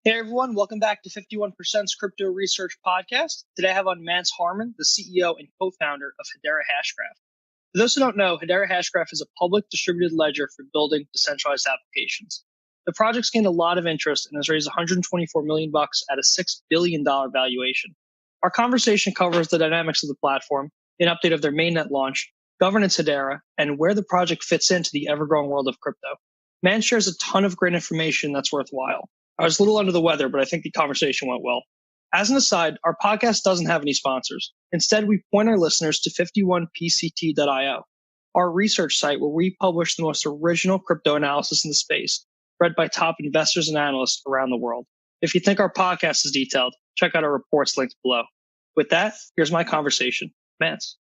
Hey everyone, welcome back to 51%'s Crypto Research Podcast. Today I have on Mance Harmon, the CEO and co-founder of Hedera Hashgraph. For those who don't know, Hedera Hashgraph is a public distributed ledger for building decentralized applications. The project's gained a lot of interest and has raised $124 million at a $6 billion valuation. Our conversation covers the dynamics of the platform, an update of their mainnet launch, governance Hedera, and where the project fits into the ever-growing world of crypto. Mance shares a ton of great information that's worthwhile. I was a little under the weather, but I think the conversation went well. As an aside, our podcast doesn't have any sponsors. Instead, we point our listeners to 51pct.io, our research site where we publish the most original crypto analysis in the space, read by top investors and analysts around the world. If you think our podcast is detailed, check out our reports linked below. With that, here's my conversation. Mance.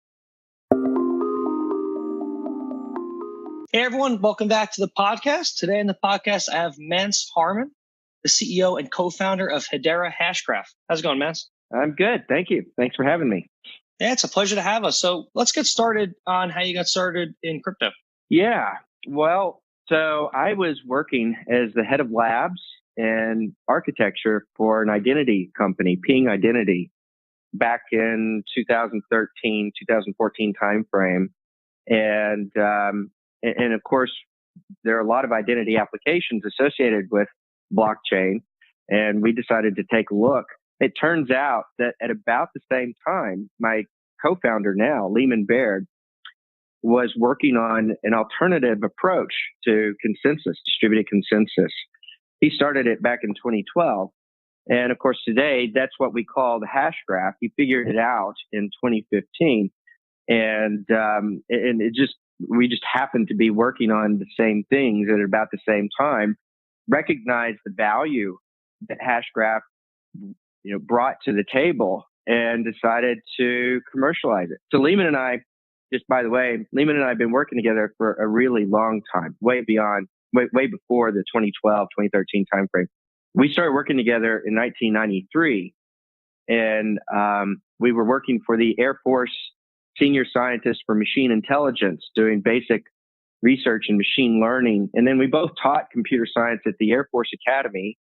Hey everyone, welcome back to the podcast. Today in the podcast, I have Mance Harmon, the CEO and co-founder of Hedera Hashgraph. How's it going, Mance? I'm good. Thank you. Thanks for having me. Yeah, it's a pleasure to have us. So let's get started on how you got started in crypto. Yeah. Well, so I was working as the head of labs and architecture for an identity company, Ping Identity, back in 2013, 2014 timeframe. And of course, there are a lot of identity applications associated with blockchain, and we decided to take a look. It turns out that at about the same time, my co-founder now, Lehman Baird, was working on an alternative approach to consensus, distributed consensus. He started it back in 2012. And of course, today, that's what we call the hash graph. He figured it out in 2015. And we just happened to be working on the same things at about the same time, recognized the value that Hashgraph, brought to the table, and decided to commercialize it. So Lehman and I, just by the way, Lehman and I have been working together for a really long time, way before the 2012, 2013 timeframe. We started working together in 1993, and we were working for the Air Force senior scientist for machine intelligence, doing basic research in machine learning. And then we both taught computer science at the Air Force Academy.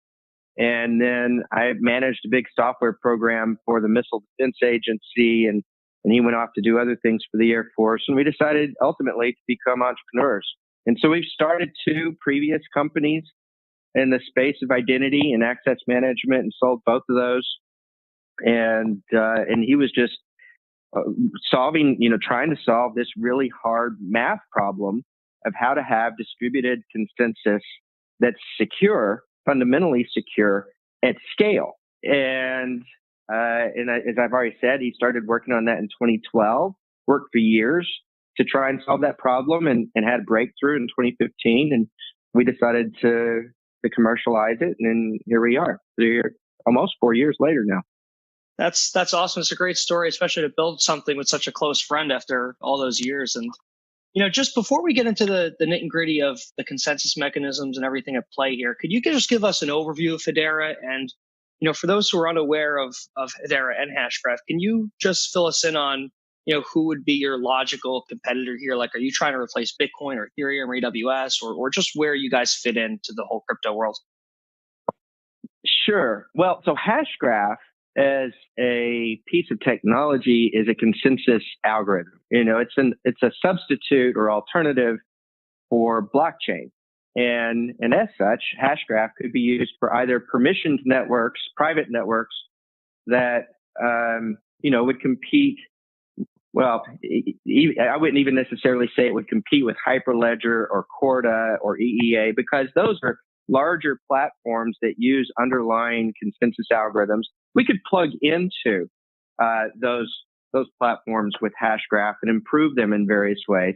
And then I managed a big software program for the Missile Defense Agency. And he went off to do other things for the Air Force. And we decided ultimately to become entrepreneurs. And so we've started two previous companies in the space of identity and access management and sold both of those. And he was just trying to solve this really hard math problem of how to have distributed consensus that's secure, fundamentally secure at scale. And as I've already said, he started working on that in 2012, worked for years to try and solve that problem, and had a breakthrough in 2015. And we decided to commercialize it. And here we are, almost 4 years later now. That's awesome. It's a great story, especially to build something with such a close friend after all those years. And just before we get into the nitty and gritty of the consensus mechanisms and everything at play here, could you just give us an overview of Hedera? And, for those who are unaware of Hedera and Hashgraph, can you just fill us in on, who would be your logical competitor here? Like, are you trying to replace Bitcoin or Ethereum or AWS, or just where you guys fit into the whole crypto world? Sure. Well, so Hashgraph as a piece of technology is a consensus algorithm. It's a substitute or alternative for blockchain. And as such, Hashgraph could be used for either permissioned networks, private networks that, would compete. Well, I wouldn't even necessarily say it would compete with Hyperledger or Corda or EEA, because those are larger platforms that use underlying consensus algorithms. We could plug into those platforms with Hashgraph and improve them in various ways.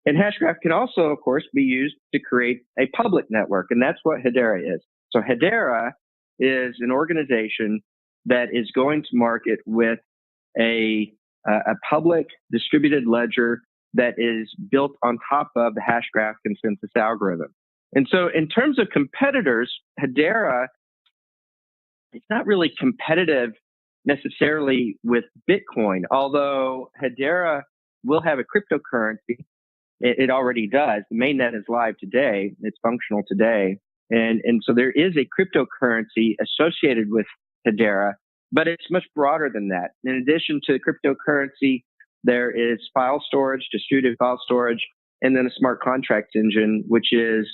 And Hashgraph can also, of course, be used to create a public network, and that's what Hedera is. So Hedera is an organization that is going to market with a public distributed ledger that is built on top of the Hashgraph consensus algorithm. And so in terms of competitors, Hedera, it's not really competitive necessarily with Bitcoin, although Hedera will have a cryptocurrency. It already does. The mainnet is live today. It's functional today. And so there is a cryptocurrency associated with Hedera, but it's much broader than that. In addition to cryptocurrency, there is file storage, distributed file storage, and then a smart contracts engine, which is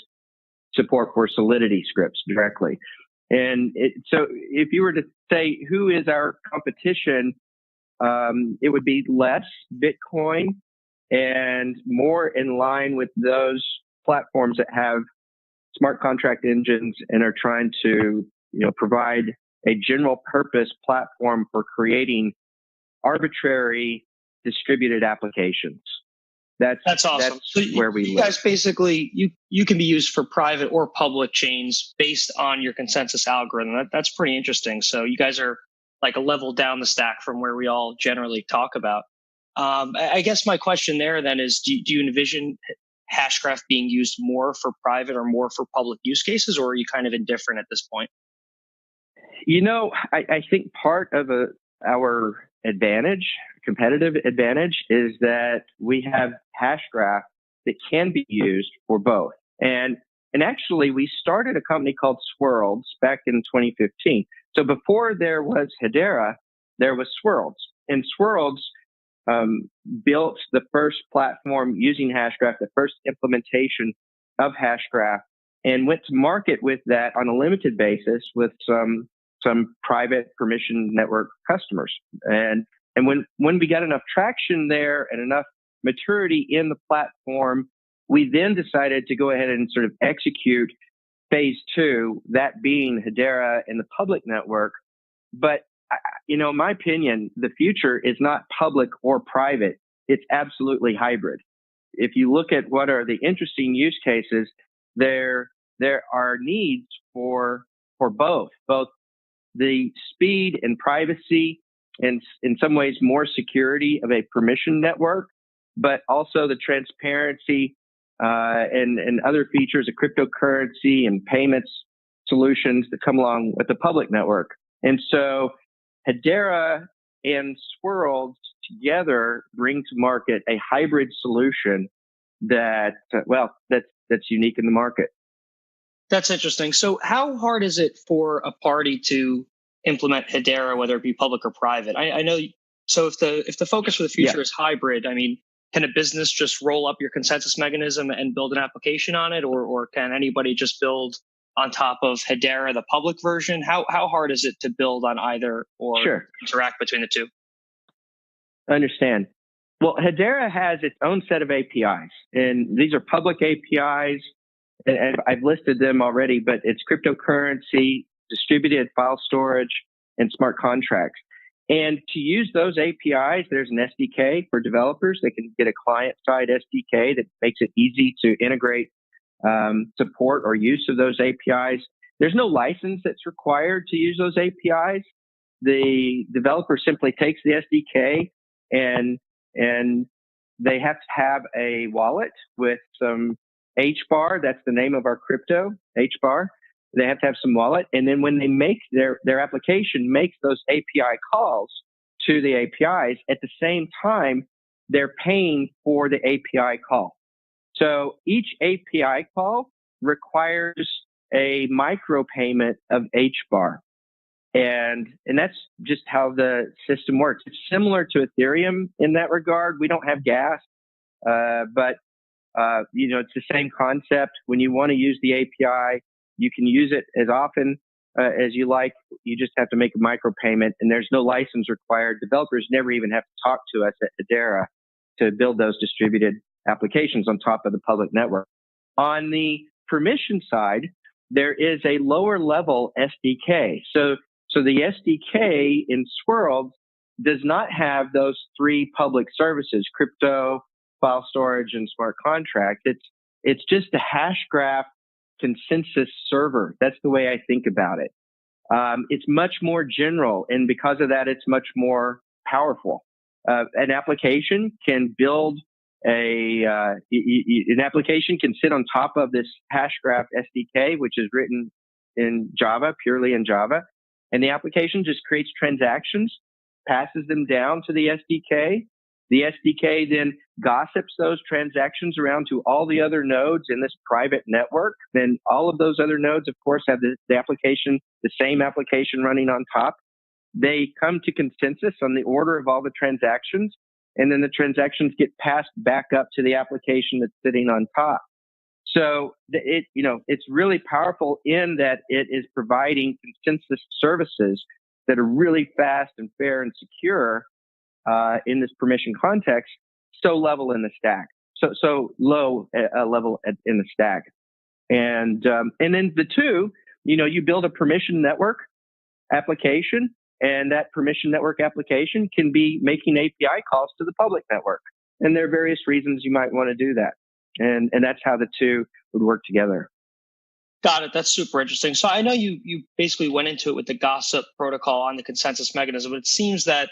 support for Solidity scripts directly. And so if you were to say who is our competition, it would be less Bitcoin and more in line with those platforms that have smart contract engines and are trying to, provide a general purpose platform for creating arbitrary distributed applications. That's awesome. That's so where we you live. guys basically you can be used for private or public chains based on your consensus algorithm. That's pretty interesting. So you guys are like a level down the stack from where we all generally talk about. I guess my question there then is, do you envision Hashgraph being used more for private or more for public use cases, or are you kind of indifferent at this point? I think part of our competitive advantage, is that we have Hashgraph that can be used for both. And actually, we started a company called Swirlds back in 2015. So before there was Hedera, there was Swirlds. And Swirlds built the first platform using Hashgraph, the first implementation of Hashgraph, and went to market with that on a limited basis with some private permission network customers. And when we got enough traction there and enough maturity in the platform, we then decided to go ahead and sort of execute phase 2, that being Hedera and the public network. But in my opinion, the future is not public or private. It's absolutely hybrid. If you look at what are the interesting use cases, there are needs for both the speed and privacy, and in some ways more security of a permission network, but also the transparency and other features of cryptocurrency and payments solutions that come along with the public network. And so Hedera and Swirlds together bring to market a hybrid solution that's unique in the market. That's interesting. So how hard is it for a party to implement Hedera, whether it be public or private? I know. So if the focus for the future is hybrid, I mean, can a business just roll up your consensus mechanism and build an application on it, or can anybody just build on top of Hedera, the public version? How hard is it to build on either or interact between the two? I understand. Well, Hedera has its own set of APIs, and these are public APIs, and I've listed them already, but it's cryptocurrency, distributed file storage, and smart contracts. And to use those APIs, there's an SDK for developers. They can get a client-side SDK that makes it easy to integrate support or use of those APIs. There's no license that's required to use those APIs. The developer simply takes the SDK and they have to have a wallet with some HBAR. That's the name of our crypto, HBAR. They have to have some wallet. And then when they make their application makes those API calls to the APIs, at the same time, they're paying for the API call. So each API call requires a micropayment of HBAR. And that's just how the system works. It's similar to Ethereum in that regard. We don't have gas, but it's the same concept. When you want to use the API, you can use it as often as you like. You just have to make a micropayment, and there's no license required. Developers never even have to talk to us at Hedera to build those distributed applications on top of the public network. On the permission side, there is a lower level SDK. So the SDK in Swirlds does not have those 3 public services: crypto, file storage, and smart contract. It's just a Hashgraph consensus server. That's the way I think about it. It's much more general, and because of that, it's much more powerful. An application can build an application can sit on top of this Hashgraph SDK, which is written in Java, purely in Java, and the application just creates transactions, passes them down to the SDK, The SDK then gossips those transactions around to all the other nodes in this private network. Then all of those other nodes, of course, have the application, the same application running on top. They come to consensus on the order of all the transactions, and then the transactions get passed back up to the application that's sitting on top. So it's really powerful in that it is providing consensus services that are really fast and fair and secure in this permission context, so level in the stack, so low level in the stack, and then the two, you build a permission network application, and that permission network application can be making API calls to the public network, and there are various reasons you might want to do that, and that's how the two would work together. Got it. That's super interesting. So I know you basically went into it with the gossip protocol on the consensus mechanism, but it seems that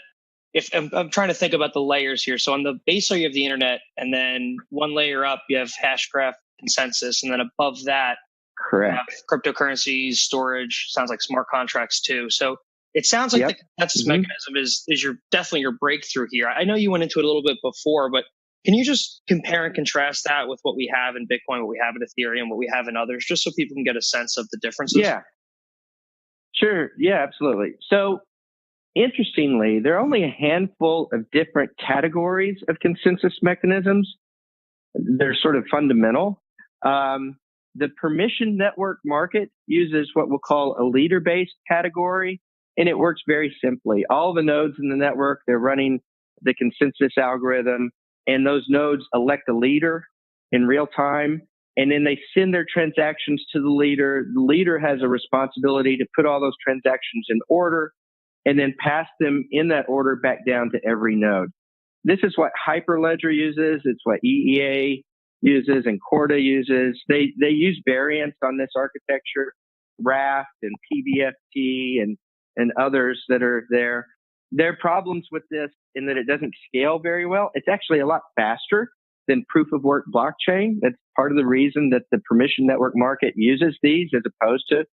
if I'm trying to think about the layers here. So on the base layer, you have the internet, and then one layer up, you have Hashgraph consensus, and then above that, correct, you have cryptocurrencies, storage. Sounds like smart contracts too. So it sounds like the consensus mechanism is definitely your breakthrough here. I know you went into it a little bit before, but can you just compare and contrast that with what we have in Bitcoin, what we have in Ethereum, what we have in others, just so people can get a sense of the differences? Yeah, sure. Yeah, absolutely. So interestingly, there are only a handful of different categories of consensus mechanisms. They're sort of fundamental. The permission network market uses what we'll call a leader-based category, and it works very simply. All the nodes in the network, they're running the consensus algorithm, and those nodes elect a leader in real time, and then they send their transactions to the leader. The leader has a responsibility to put all those transactions in order and then pass them in that order back down to every node. This is what Hyperledger uses. It's what EEA uses and Corda uses. They use variants on this architecture, Raft and PBFT and others that are there. There are problems with this in that it doesn't scale very well. It's actually a lot faster than proof of work blockchain. That's part of the reason that the permission network market uses these as opposed to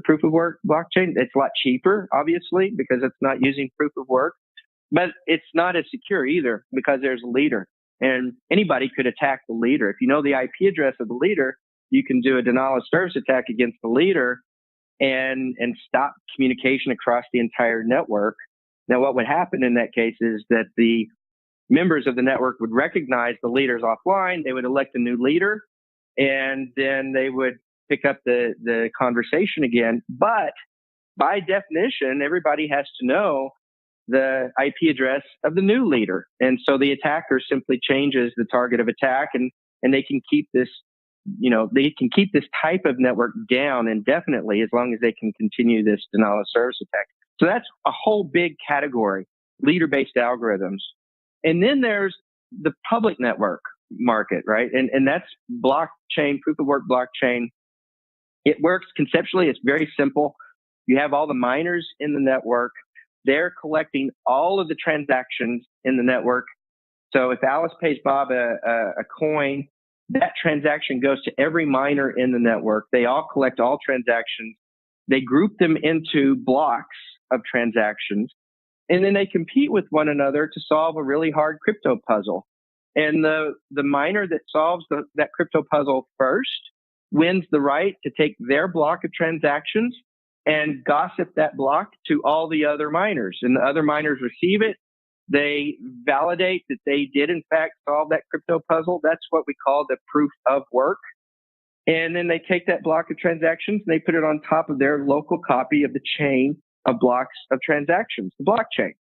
proof of work blockchain. It's a lot cheaper, obviously, because it's not using proof of work, but it's not as secure either because there's a leader and anybody could attack the leader. If you know the IP address of the leader, you can do a denial of service attack against the leader and stop communication across the entire network. Now, what would happen in that case is that the members of the network would recognize the leaders offline. They would elect a new leader, and then they would pick up the conversation again. But by definition, everybody has to know the IP address of the new leader. And so the attacker simply changes the target of attack, and they can keep this, they can keep this type of network down indefinitely as long as they can continue this denial of service attack. So that's a whole big category, leader-based algorithms. And then there's the public network market, right? And that's blockchain, proof of work blockchain. It works conceptually. It's very simple. You have all the miners in the network. They're collecting all of the transactions in the network. So if Alice pays Bob a coin, that transaction goes to every miner in the network. They all collect all transactions. They group them into blocks of transactions, and then they compete with one another to solve a really hard crypto puzzle. And the miner that solves that crypto puzzle first wins the right to take their block of transactions and gossip that block to all the other miners. And the other miners receive it. They validate that they did, in fact, solve that crypto puzzle. That's what we call the proof of work. And then they take that block of transactions and they put it on top of their local copy of the chain of blocks of transactions, the blockchain.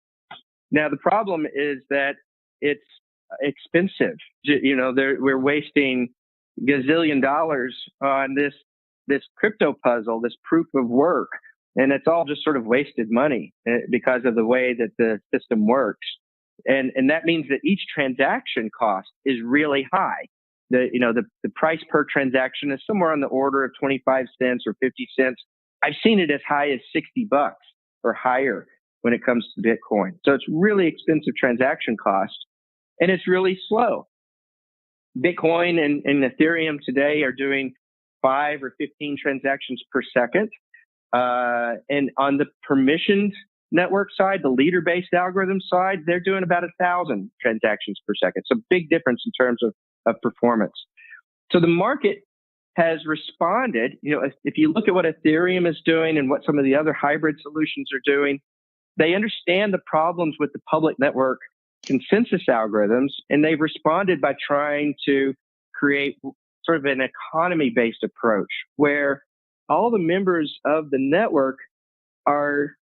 Now, the problem is that it's expensive. We're wasting gazillion dollars on this crypto puzzle, this proof of work, and it's all just sort of wasted money because of the way that the system works. And that means that each transaction cost is really high. The price per transaction is somewhere on the order of 25 cents or 50 cents. I've seen it as high as $60 or higher when it comes to Bitcoin. So it's really expensive transaction cost, and it's really slow. Bitcoin and Ethereum today are doing 5 or 15 transactions per second. And on the permissioned network side, the leader-based algorithm side, they're doing about 1,000 transactions per second. So big difference in terms of performance. So the market has responded. If you look at what Ethereum is doing and what some of the other hybrid solutions are doing, they understand the problems with the public network consensus algorithms, and they've responded by trying to create sort of an economy-based approach where all the members of the network are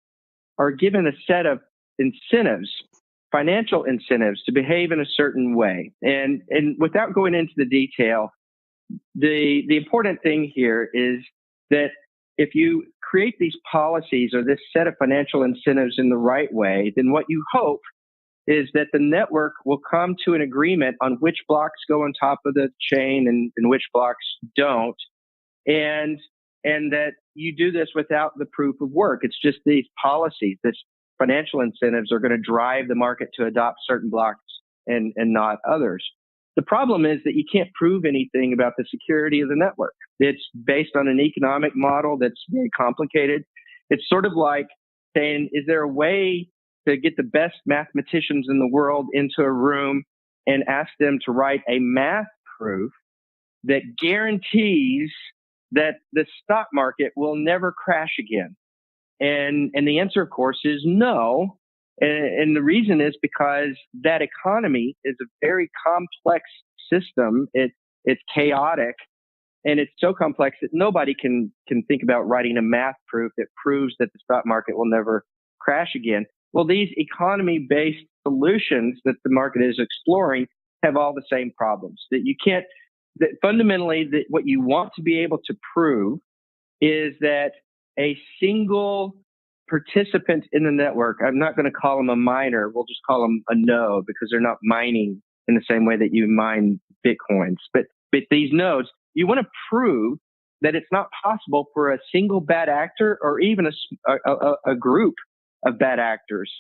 given a set of incentives, financial incentives to behave in a certain way. And without going into the detail, the important thing here is that if you create these policies or this set of financial incentives in the right way, then what you hope is that the network will come to an agreement on which blocks go on top of the chain and which blocks don't. And that you do this without the proof of work. It's just these policies, this financial incentives are going to drive the market to adopt certain blocks and not others. The problem is that you can't prove anything about the security of the network. It's based on an economic model that's very complicated. It's sort of like saying, is there a way to get the best mathematicians in the world into a room and ask them to write a math proof that guarantees that the stock market will never crash again? And the answer, of course, is no. And the reason is because that economy is a very complex system. It's chaotic, and it's so complex that nobody can think about writing a math proof that proves that the stock market will never crash again. Well, these economy-based solutions that the market is exploring have all the same problems. That you can't, that fundamentally, that what you want to be able to prove is that a single participant in the network, I'm not going to call them a miner, we'll just call them a node because they're not mining in the same way that you mine Bitcoins. But these nodes, you want to prove that it's not possible for a single bad actor or even a group of bad actors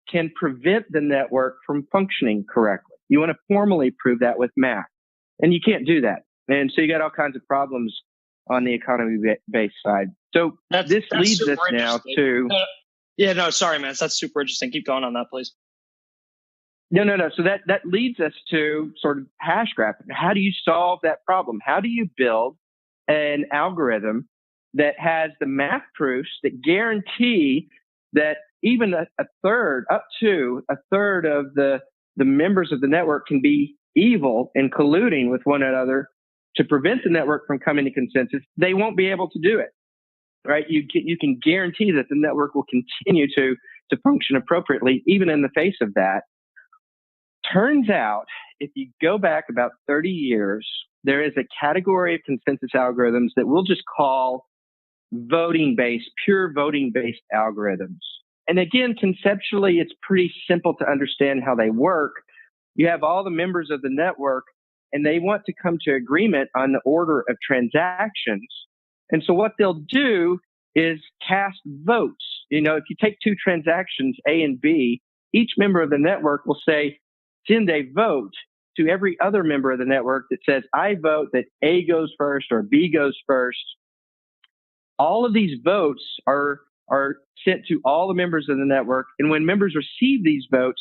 can prevent the network from functioning correctly. You want to formally prove that with math, and you can't do that. And so you got all kinds of problems on the economy-based side. So this leads us now to... Sorry, man. That's super interesting. Keep going on that, please. No. So that leads us to sort of Hashgraph. How do you solve that problem? How do you build an algorithm that has the math proofs that guarantee that even a third, up to a third of the members of the network can be evil and colluding with one another to prevent the network from coming to consensus? They won't be able to do it, right? You can guarantee that the network will continue to function appropriately, even in the face of that. Turns out, if you go back about 30 years, there is a category of consensus algorithms that we'll just call pure voting-based algorithms. And again, conceptually, it's pretty simple to understand how they work. You have all the members of the network, and they want to come to agreement on the order of transactions. And so what they'll do is cast votes. If you take two transactions, A and B, each member of the network will say, send a vote to every other member of the network that says, I vote that A goes first or B goes first. All of these votes are sent to all the members of the network. And when members receive these votes,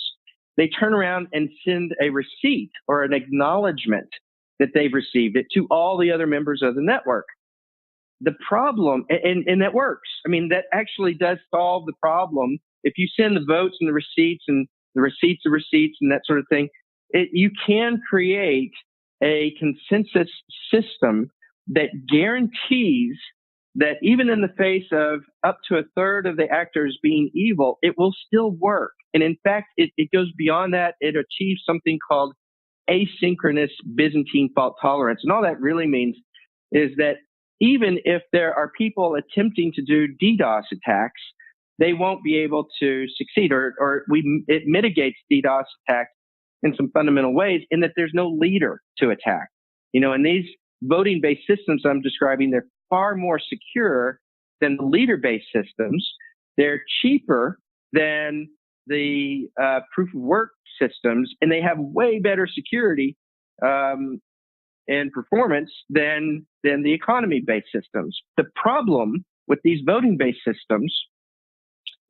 they turn around and send a receipt or an acknowledgement that they've received it to all the other members of the network. The problem, and that works. I mean, that actually does solve the problem. If you send the votes and the receipts and the receipts of receipts and that sort of thing, you can create a consensus system that guarantees that even in the face of up to a third of the actors being evil, it will still work. And in fact, it goes beyond that. It achieves something called asynchronous Byzantine fault tolerance. And all that really means is that even if there are people attempting to do DDoS attacks, they won't be able to succeed, or it mitigates DDoS attacks in some fundamental ways in that there's no leader to attack. And these voting-based systems I'm describing, they're far more secure than the leader-based systems. They're cheaper than the proof of work systems, and they have way better security and performance than the economy-based systems. The problem with these voting-based systems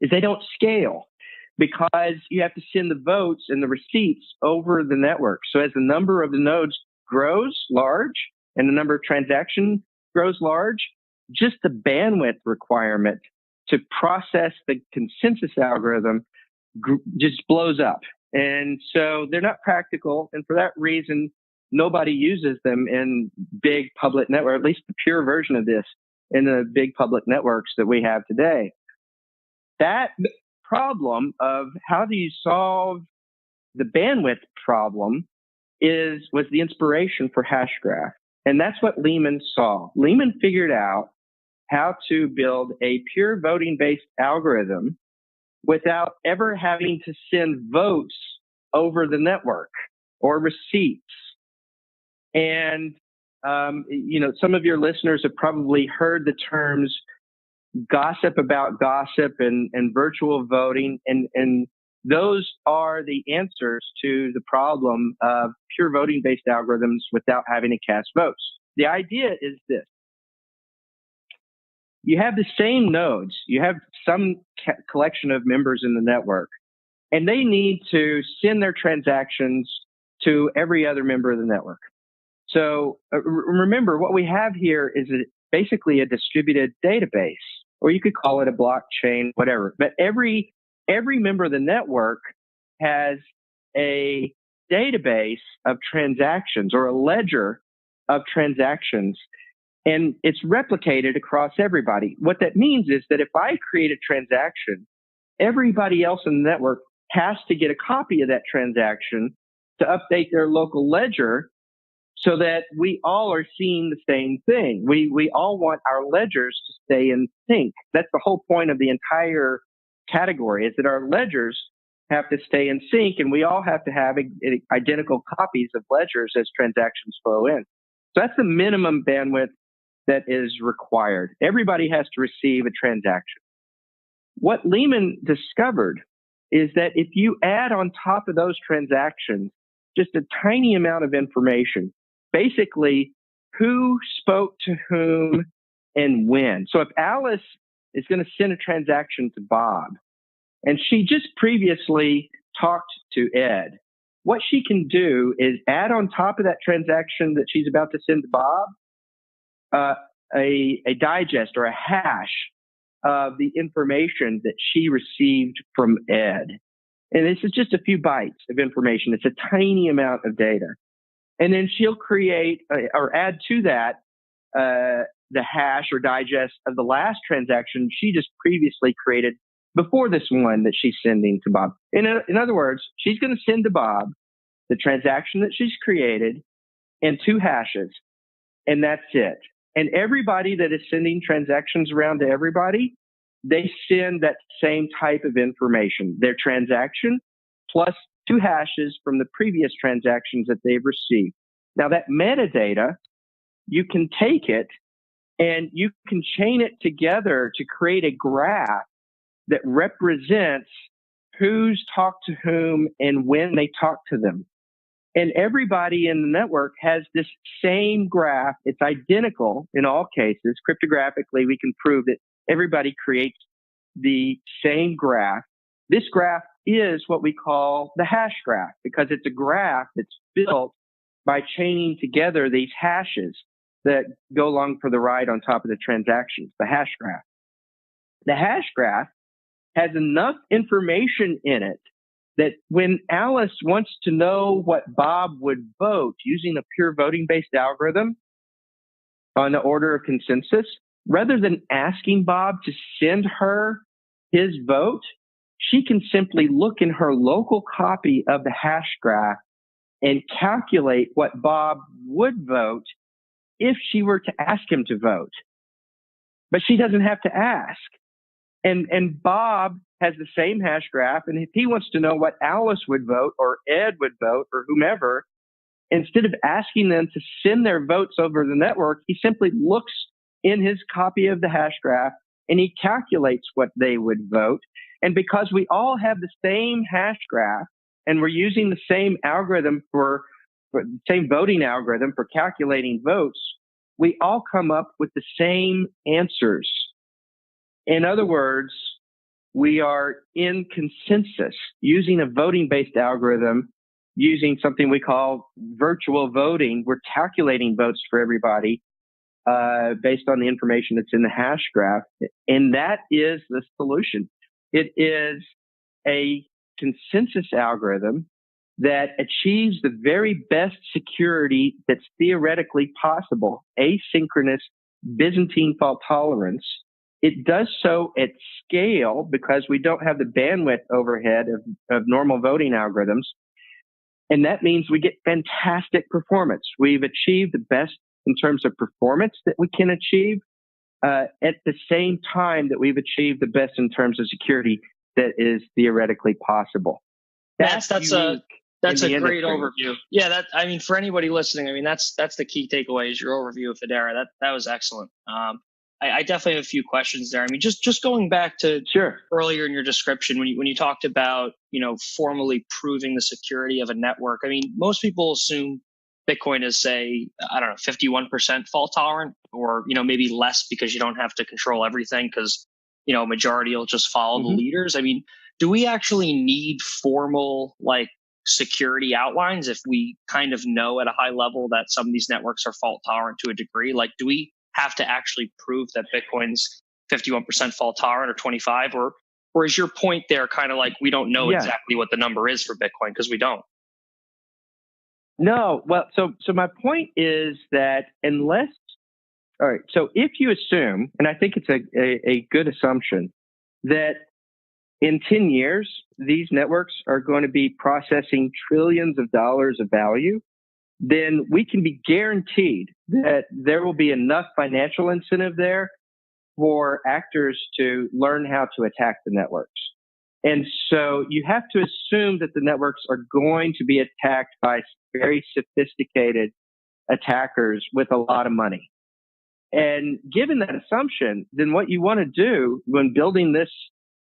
is they don't scale because you have to send the votes and the receipts over the network. So as the number of the nodes grows large and the number of transactions grows large, just the bandwidth requirement to process the consensus algorithm just blows up. And so they're not practical. And for that reason, nobody uses them in big public network, at least the pure version of this in the big public networks that we have today. That problem of how do you solve the bandwidth problem was the inspiration for Hashgraph. And that's what Lehman saw. Lehman figured out how to build a pure voting-based algorithm without ever having to send votes over the network or receipts. And, some of your listeners have probably heard the terms gossip about gossip and virtual voting. And those are the answers to the problem of pure voting-based algorithms without having to cast votes. The idea is this. You have the same nodes. You have some collection of members in the network, and they need to send their transactions to every other member of the network. So remember, what we have here is basically a distributed database, or you could call it a blockchain, whatever. But every member of the network has a database of transactions or a ledger of transactions, and it's replicated across everybody. What that means is that if I create a transaction, everybody else in the network has to get a copy of that transaction to update their local ledger so that we all are seeing the same thing. We all want our ledgers to stay in sync. That's the whole point of the entire category, is that our ledgers have to stay in sync, and we all have to have identical copies of ledgers as transactions flow in. So that's the minimum bandwidth that is required. Everybody has to receive a transaction. What Lehman discovered is that if you add on top of those transactions just a tiny amount of information, basically who spoke to whom and when. So if Alice is going to send a transaction to Bob, and she just previously talked to Ed, what she can do is add on top of that transaction that she's about to send to Bob, a digest or a hash of the information that she received from Ed. And this is just a few bytes of information. It's a tiny amount of data. And then she'll create or add to that the hash or digest of the last transaction she just previously created before this one that she's sending to Bob. In other words, she's going to send to Bob the transaction that she's created and 2 hashes, and that's it. And everybody that is sending transactions around to everybody, they send that same type of information, their transaction plus 2 hashes from the previous transactions that they've received. Now that metadata, you can take it and you can chain it together to create a graph that represents who's talked to whom and when they talk to them. And everybody in the network has this same graph. It's identical in all cases. Cryptographically, we can prove that everybody creates the same graph. This graph is what we call the hash graph because it's a graph that's built by chaining together these hashes that go along for the ride on top of the transactions, the hash graph. The hash graph has enough information in it that when Alice wants to know what Bob would vote using a pure voting-based algorithm on the order of consensus, rather than asking Bob to send her his vote, she can simply look in her local copy of the hash graph and calculate what Bob would vote if she were to ask him to vote. But she doesn't have to ask. And Bob has the same hash graph, and if he wants to know what Alice would vote or Ed would vote or whomever, instead of asking them to send their votes over the network, he simply looks in his copy of the hash graph and he calculates what they would vote. And because we all have the same hash graph and we're using the same algorithm for the same voting algorithm for calculating votes, we all come up with the same answers. In other words, we are in consensus using a voting-based algorithm, using something we call virtual voting. We're calculating votes for everybody based on the information that's in the hash graph. And that is the solution. It is a consensus algorithm that achieves the very best security that's theoretically possible, asynchronous Byzantine fault tolerance. It does so at scale because we don't have the bandwidth overhead of normal voting algorithms. And that means we get fantastic performance. We've achieved the best in terms of performance that we can achieve at the same time that we've achieved the best in terms of security that is theoretically possible. That's a great industry. overview. Yeah, for anybody listening, that's the key takeaway is your overview of Hedera. That was excellent. I definitely have a few questions there. Just going back to earlier in your description when you talked about formally proving the security of a network. Most people assume Bitcoin is, say, 51% fault tolerant, or maybe less because you don't have to control everything because majority will just follow the leaders. Do we actually need formal security outlines if we kind of know at a high level that some of these networks are fault tolerant to a degree? Do we have to actually prove that Bitcoin's 51% fault tolerant or 25, or is your point there kind of we don't know exactly what the number is for Bitcoin because we don't? No, well, so my point is that all right, so if you assume, and I think it's a good assumption, that in 10 years, these networks are going to be processing trillions of dollars of value, then we can be guaranteed that there will be enough financial incentive there for actors to learn how to attack the networks. And so you have to assume that the networks are going to be attacked by very sophisticated attackers with a lot of money. And given that assumption, then what you want to do when building this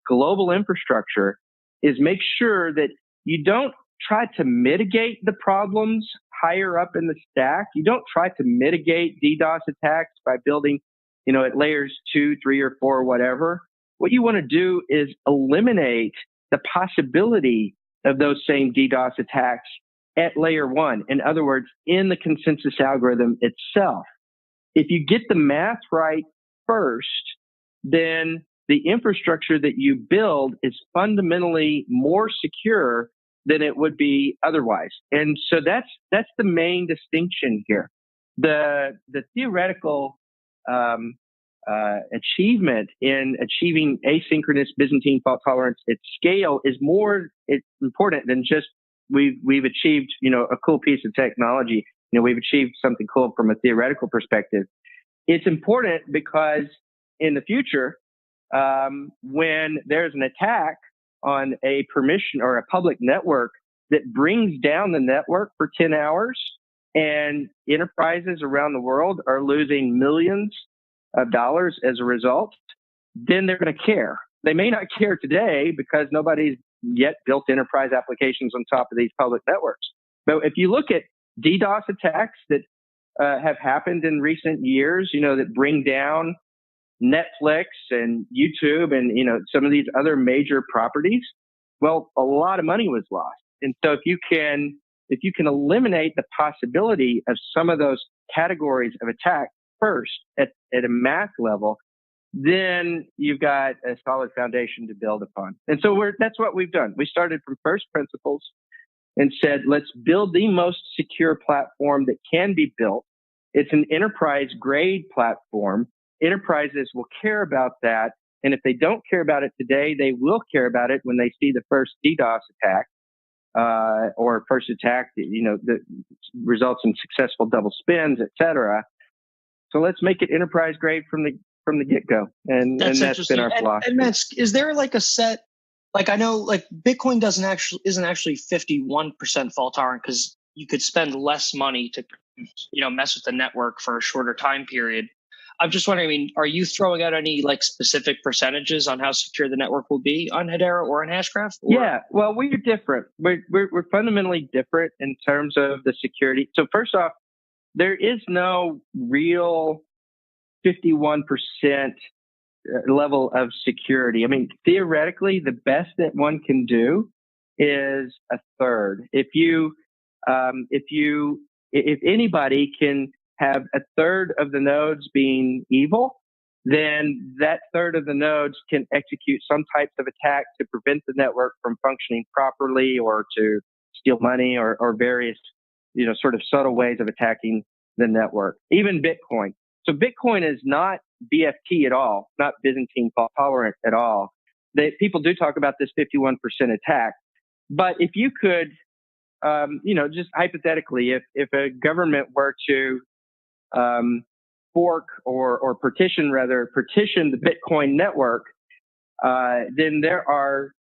global infrastructure is make sure that you don't try to mitigate the problems higher up in the stack. You don't try to mitigate DDoS attacks by building, at layers 2, 3, or 4, whatever. What you want to do is eliminate the possibility of those same DDoS attacks at layer 1. In other words, in the consensus algorithm itself. If you get the math right first, then the infrastructure that you build is fundamentally more secure than it would be otherwise. And so that's the main distinction here. The theoretical achievement in achieving asynchronous Byzantine fault tolerance at scale is more important than just we've achieved a cool piece of technology. We've achieved something cool from a theoretical perspective. It's important because in the future, when there's an attack on a permission or a public network that brings down the network for 10 hours and enterprises around the world are losing millions of dollars as a result, then they're going to care. They may not care today because nobody's yet built enterprise applications on top of these public networks. But if you look at DDoS attacks that have happened in recent years, that bring down Netflix and YouTube and, some of these other major properties, well, a lot of money was lost. And so if you can eliminate the possibility of some of those categories of attack first at a math level, then you've got a solid foundation to build upon. And so that's what we've done. We started from first principles and said, let's build the most secure platform that can be built. It's an enterprise grade platform. Enterprises will care about that. And if they don't care about it today, they will care about it when they see the first DDoS attack, or first attack, that results in successful double spins, et cetera. So let's make it enterprise grade from the get-go. And that's been our philosophy. And Mance, is there a set, I know Bitcoin isn't actually 51% fault tolerant because you could spend less money to, mess with the network for a shorter time period. I'm just wondering, are you throwing out any specific percentages on how secure the network will be on Hedera or on Hashgraph? Yeah, well, we're different. We're fundamentally different in terms of the security. So first off, there is no real 51% level of security. I mean, theoretically, the best that one can do is a third. If anybody can have a third of the nodes being evil, then that third of the nodes can execute some types of attack to prevent the network from functioning properly, or to steal money, or various, sort of subtle ways of attacking the network. Even Bitcoin. So Bitcoin is not BFT at all, not Byzantine fault tolerant at all. People do talk about this 51% attack, but if you could, just hypothetically, if a government were to fork or partition the Bitcoin network, then there are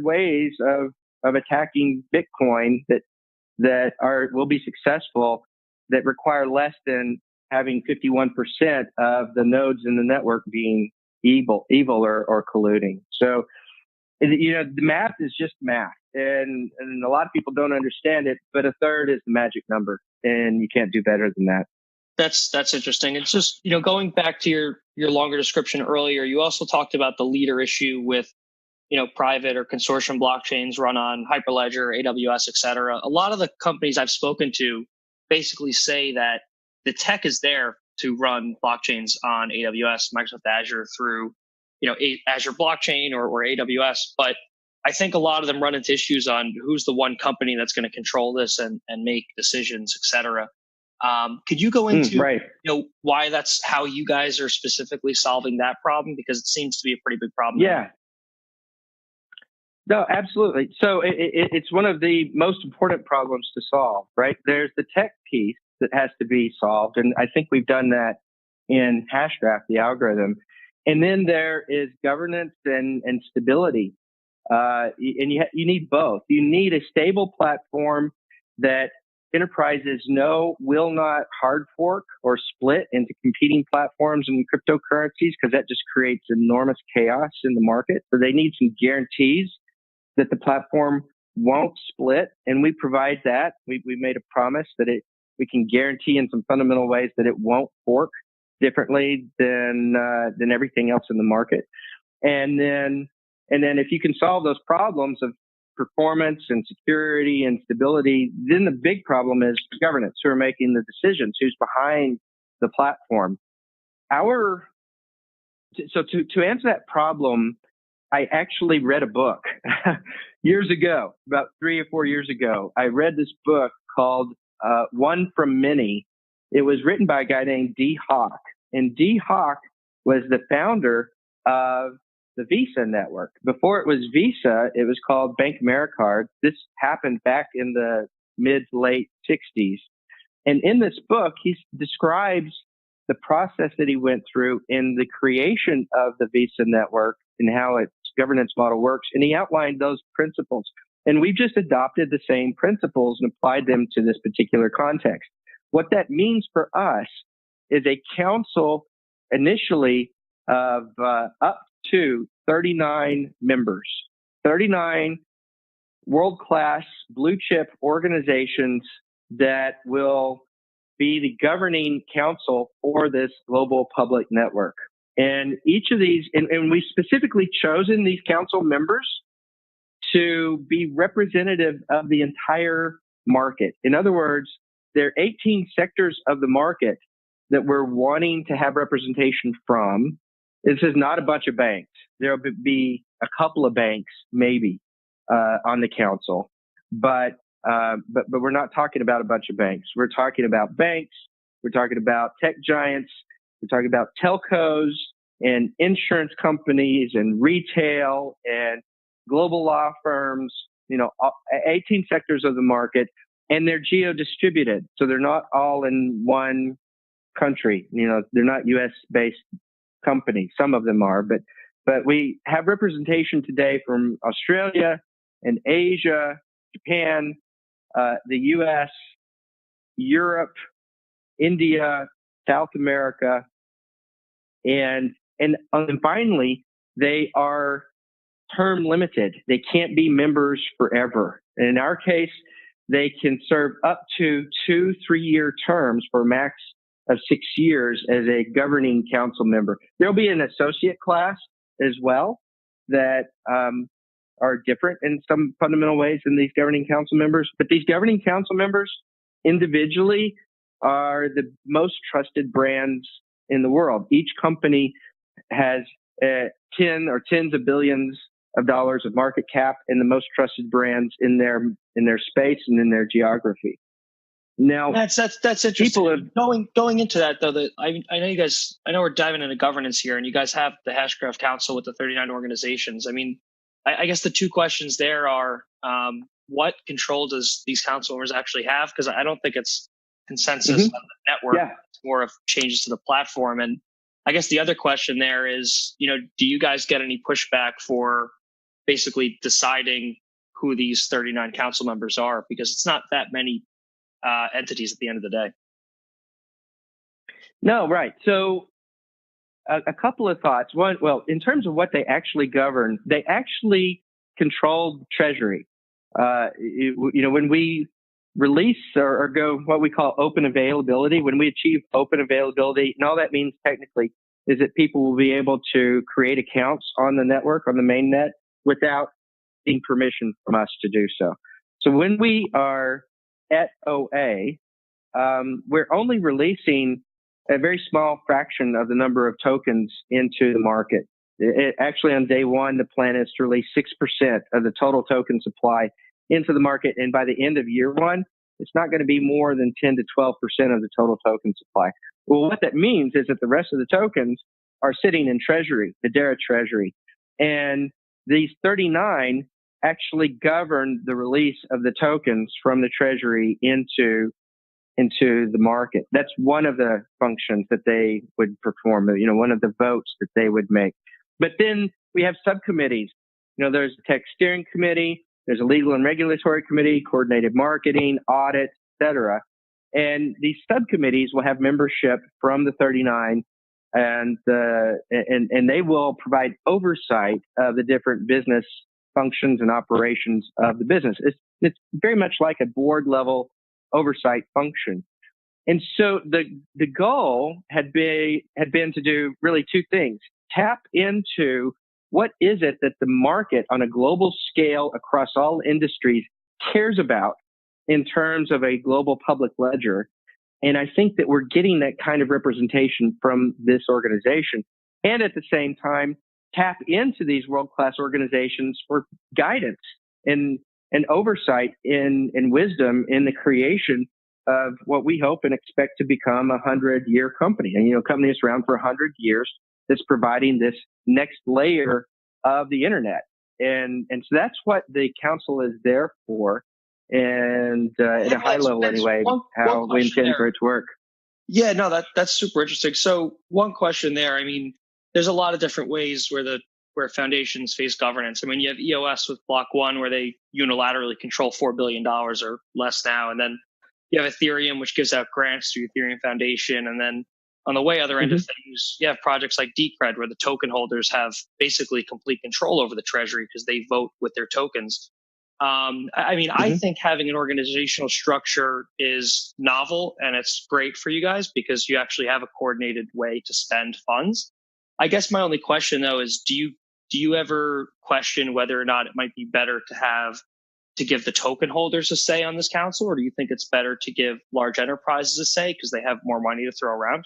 ways of attacking Bitcoin that will be successful, that require less than having 51% of the nodes in the network being evil or colluding. So, the math is just math, and a lot of people don't understand it, but a third is the magic number, and you can't do better than that. That's interesting. It's just, going back to your longer description earlier, you also talked about the leader issue with, private or consortium blockchains run on Hyperledger, AWS, et cetera. A lot of the companies I've spoken to basically say that the tech is there to run blockchains on AWS, Microsoft Azure, through, Azure blockchain or AWS. But I think a lot of them run into issues on who's the one company that's going to control this and make decisions, et cetera. Could you go into right. Why that's how you guys are specifically solving that problem? Because it seems to be a pretty big problem. Yeah. No, absolutely. So it's one of the most important problems to solve, right? There's the tech piece that has to be solved, and I think we've done that in Hashgraph, the algorithm. And then there is governance and stability, and you need both. You need a stable platform that enterprises will not hard fork or split into competing platforms and cryptocurrencies, because that just creates enormous chaos in the market. So they need some guarantees that the platform won't split, and we provide that. We made a promise that we can guarantee in some fundamental ways that it won't fork differently than everything else in the market. And then if you can solve those problems of performance and security and stability, then the big problem is governance, who are making the decisions, who's behind the platform. So to answer that problem, I actually read a book years ago, about 3 or 4 years ago. I read this book called One from Many. It was written by a guy named Dee Hock. And Dee Hock was the founder of the Visa network. Before it was Visa, it was called Bank Americard. This happened back in the mid to late 60s. And in this book, he describes the process that he went through in the creation of the Visa network and how its governance model works. And he outlined those principles. And we've just adopted the same principles and applied them to this particular context. What that means for us is a council initially of up to 39 members, 39 world-class blue-chip organizations that will be the governing council for this global public network. And each of these, and we specifically chosen these council members to be representative of the entire market. In other words, there are 18 sectors of the market that we're wanting to have representation from. This is not a bunch of banks. There'll be a couple of banks, maybe, on the council, but we're not talking about a bunch of banks. We're talking about banks. We're talking about tech giants. We're talking about telcos and insurance companies and retail and global law firms. 18 sectors of the market, and they're geo-distributed, so they're not all in one country. They're not U.S.-based companies. Some of them are, but we have representation today from Australia and Asia, Japan, the U.S., Europe, India, South America, and finally, they are term limited. They can't be members forever. And in our case, they can serve up to 2 3-year terms for a max of 6 years as a governing council member. There'll be an associate class as well that are different in some fundamental ways than these governing council members. But these governing council members individually are the most trusted brands in the world. Each company has 10 or tens of billions of dollars of market cap and the most trusted brands in their space and in their geography. Now, that's interesting. Going into that though, I know you guys. I know we're diving into governance here, and you guys have the Hashgraph Council with the 39 organizations. I mean, I guess the two questions there are: what control does these council members actually have? Because I don't think it's consensus on the network. Yeah. It's more of changes to the platform. And I guess the other question there is, do you guys get any pushback for basically deciding who these 39 council members are? Because it's not that many entities at the end of the day. No, right. So a couple of thoughts. One, well, in terms of what they actually govern, they actually control Treasury. When we release or go what we call open availability, when we achieve open availability, and all that means technically is that people will be able to create accounts on the network, on the mainnet, without getting permission from us to do so. So when we are at OA, we're only releasing a very small fraction of the number of tokens into the market. Actually, on day one, the plan is to release 6% of the total token supply into the market. And by the end of year one, it's not going to be more than 10 to 12% of the total token supply. Well, what that means is that the rest of the tokens are sitting in Treasury, the Hedera Treasury. And these 39 actually govern the release of the tokens from the Treasury into the market. That's one of the functions that they would perform, one of the votes that they would make. But then we have subcommittees. There's a tech steering committee, there's a legal and regulatory committee, coordinated marketing, audit, et cetera. And these subcommittees will have membership from the 39 and they will provide oversight of the different business functions and operations of the business. It's very much like a board level oversight function. And so the goal had been to do really two things: tap into what is it that the market on a global scale across all industries cares about in terms of a global public ledger. And I think that we're getting that kind of representation from this organization. And at the same time, tap into these world-class organizations for guidance and oversight and wisdom in the creation of what we hope and expect to become a 100-year company. And, a company that's around for 100 years that's providing this next layer of the internet. And so that's what the council is there for. And at a high level anyway, how we intend for it to work. Yeah, no, that's super interesting. So one question there, I mean, there's a lot of different ways where foundations face governance. I mean, you have EOS with Block One, where they unilaterally control $4 billion or less now. And then you have Ethereum, which gives out grants to Ethereum Foundation. And then on the way other end of things, you have projects like Decred, where the token holders have basically complete control over the treasury because they vote with their tokens. I think having an organizational structure is novel and it's great for you guys because you actually have a coordinated way to spend funds. I guess my only question though is, do you ever question whether or not it might be better to give the token holders a say on this council, or do you think it's better to give large enterprises a say because they have more money to throw around?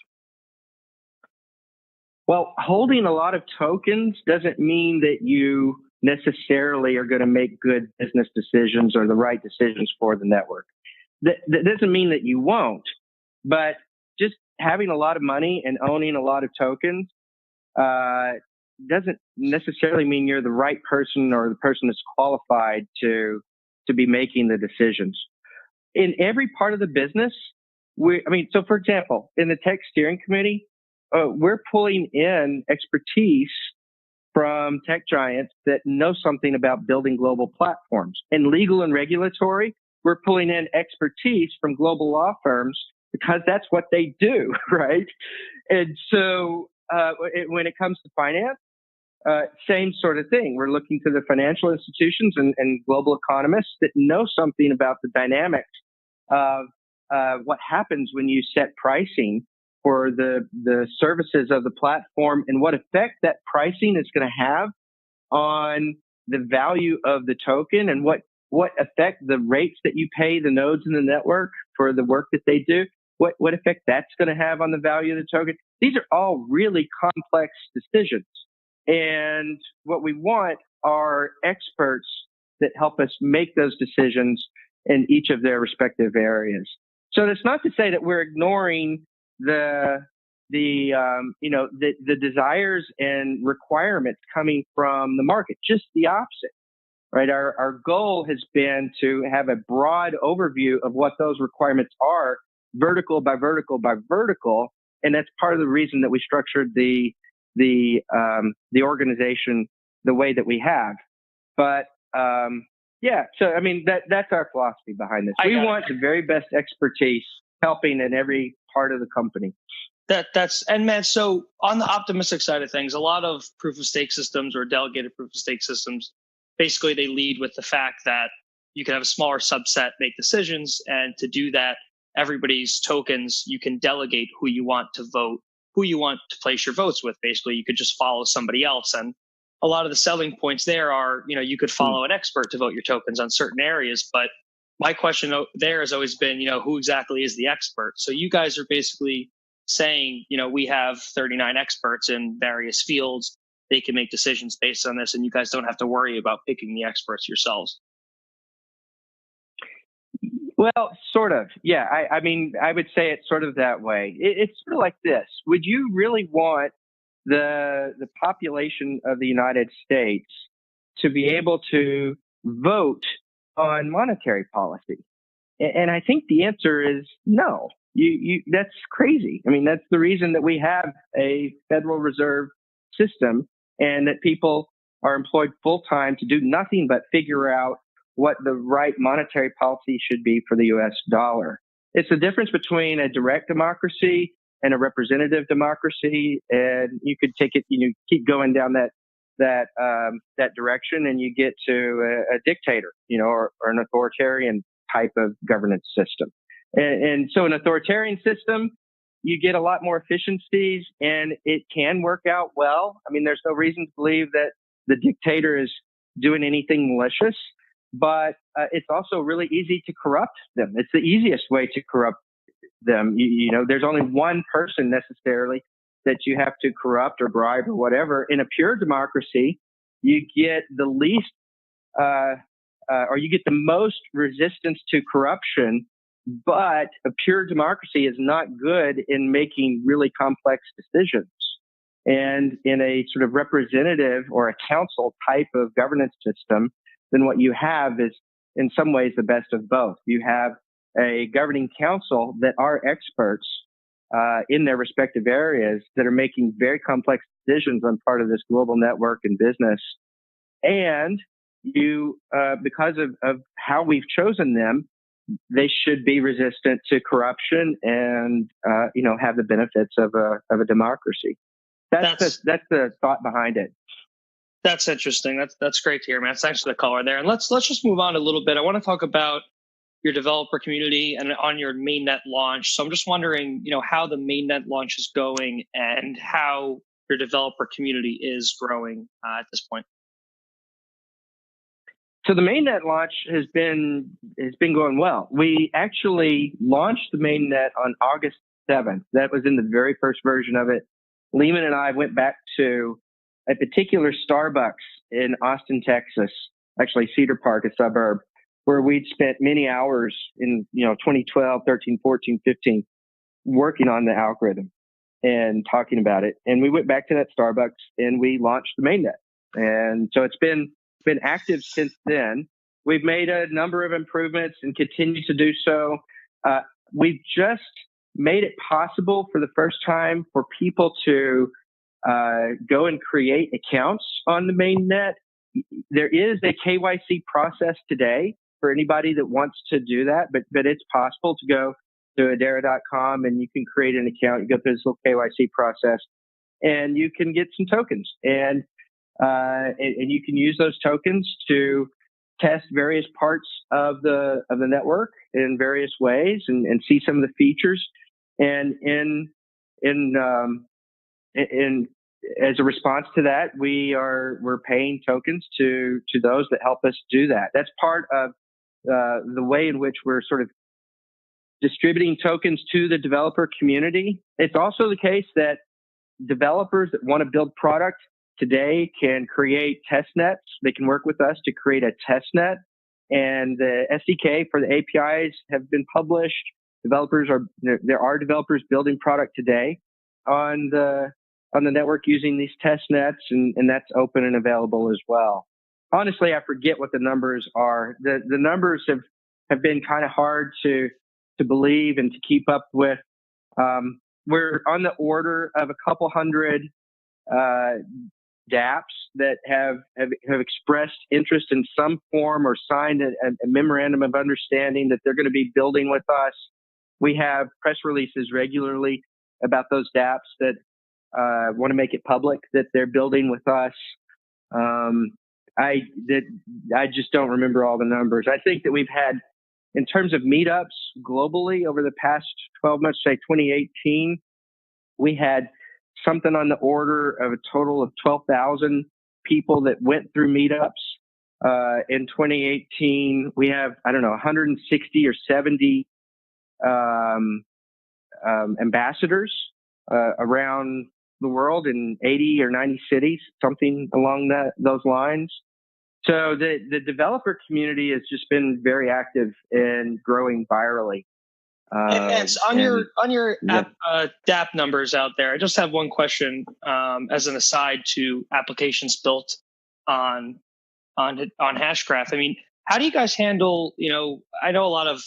Well, holding a lot of tokens doesn't mean that you necessarily are going to make good business decisions or the right decisions for the network. That doesn't mean that you won't, but just having a lot of money and owning a lot of tokens doesn't necessarily mean you're the right person or the person that's qualified to be making the decisions. In every part of the business, so for example, in the tech steering committee, we're pulling in expertise from tech giants that know something about building global platforms. In legal and regulatory, we're pulling in expertise from global law firms because that's what they do, right? And so when it comes to finance, same sort of thing. We're looking to the financial institutions and global economists that know something about the dynamics of what happens when you set pricing for the services of the platform and what effect that pricing is going to have on the value of the token and what effect the rates that you pay the nodes in the network for the work that they do, what effect that's going to have on the value of the token. These are all really complex decisions. And what we want are experts that help us make those decisions in each of their respective areas. So that's not to say that we're ignoring the desires and requirements coming from the market, just the opposite, right? Our goal has been to have a broad overview of what those requirements are, vertical by vertical by vertical. And that's part of the reason that we structured the organization the way that we have. But, so, I mean, that's our philosophy behind this. We want the very best expertise helping in every part of the company. Man, so on the optimistic side of things, a lot of proof of stake systems or delegated proof of stake systems, basically they lead with the fact that you can have a smaller subset make decisions. And to do that, everybody's tokens, you can delegate who you want to vote, who you want to place your votes with. Basically, you could just follow somebody else. And a lot of the selling points there are, you could follow an expert to vote your tokens on certain areas. But my question there has always been, who exactly is the expert? So you guys are basically saying, we have 39 experts in various fields. They can make decisions based on this, and you guys don't have to worry about picking the experts yourselves. Well, sort of. Yeah. I mean, I would say it's sort of that way. It's sort of like this. Would you really want the population of the United States to be able to vote on monetary policy? And I think the answer is no. That's crazy. I mean, that's the reason that we have a Federal Reserve system and that people are employed full time to do nothing but figure out what the right monetary policy should be for the U.S. dollar. It's the difference between a direct democracy and a representative democracy, and you could take it, keep going down that direction, and you get to a dictator, or an authoritarian type of governance system. And so an authoritarian system, you get a lot more efficiencies, and it can work out well. I mean, there's no reason to believe that the dictator is doing anything malicious, but it's also really easy to corrupt them. It's the easiest way to corrupt them. There's only one person necessarily that you have to corrupt or bribe or whatever. In a pure democracy, you get the least, or you get the most resistance to corruption. But a pure democracy is not good in making really complex decisions. And in a sort of representative or a council type of governance system, then what you have is in some ways the best of both. You have a governing council that are experts in their respective areas that are making very complex decisions on part of this global network and business. And you, because of how we've chosen them, they should be resistant to corruption and, have the benefits of a democracy. That's the thought behind it. That's interesting. That's great to hear, man. Thanks for the color there. And let's just move on a little bit. I want to talk about your developer community and on your mainnet launch. So I'm just wondering, how the mainnet launch is going and how your developer community is growing at this point. So the mainnet launch has been going well. We actually launched the mainnet on August 7th. That was in the very first version of it. Lehman and I went back to a particular Starbucks in Austin, Texas, actually Cedar Park, a suburb, where we'd spent many hours in 2012, 13, 14, 15 working on the algorithm and talking about it. And we went back to that Starbucks and we launched the mainnet. And so it's been active since then. We've made a number of improvements and continue to do so. We've just made it possible for the first time for people to go and create accounts on the mainnet. There is a KYC process today for anybody that wants to do that, but it's possible to go to Hedera.com and you can create an account. You go through this little KYC process and you can get some tokens and you can use those tokens to test various parts of the network in various ways and see some of the features. And in in as a response to that, we're paying tokens to those that help us do that. That's part of the way in which we're sort of distributing tokens to the developer community. It's also the case that developers that want to build product today can create test nets. They can work with us to create a test net, and the SDK for the APIs have been published. There are developers building product today on the network using these test nets, and that's open and available as well. Honestly, I forget what the numbers are. The numbers have been kind of hard to believe and to keep up with. We're on the order of a couple hundred dApps that have expressed interest in some form or signed a memorandum of understanding that they're going to be building with us. We have press releases regularly about those dApps that want to make it public that they're building with us. I just don't remember all the numbers. I think that we've had, in terms of meetups globally over the past 12 months, say 2018, we had something on the order of a total of 12,000 people that went through meetups. In 2018, we have, 160 or 70 ambassadors around the world in 80 or 90 cities, something along those lines. So the developer community has just been very active and growing virally. And on your dApp numbers out there, I just have one question as an aside to applications built on Hashgraph. I mean, how do you guys handle? I know a lot of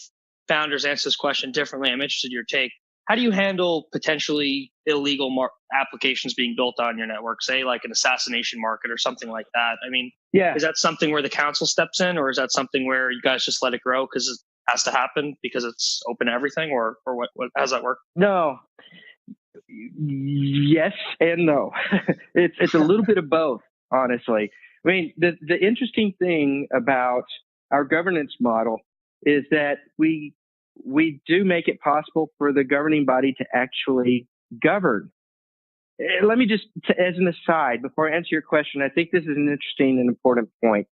founders answer this question differently. I'm interested in your take. How do you handle potentially illegal applications being built on your network, say like an assassination market or something like that? I mean, is that something where the council steps in, or is that something where you guys just let it grow because it has to happen because it's open to everything, or what how does that work? No. Yes and no. It's a little bit of both, honestly. I mean, the interesting thing about our governance model is that we do make it possible for the governing body to actually govern. Let me just, as an aside, before I answer your question, I think this is an interesting and important point.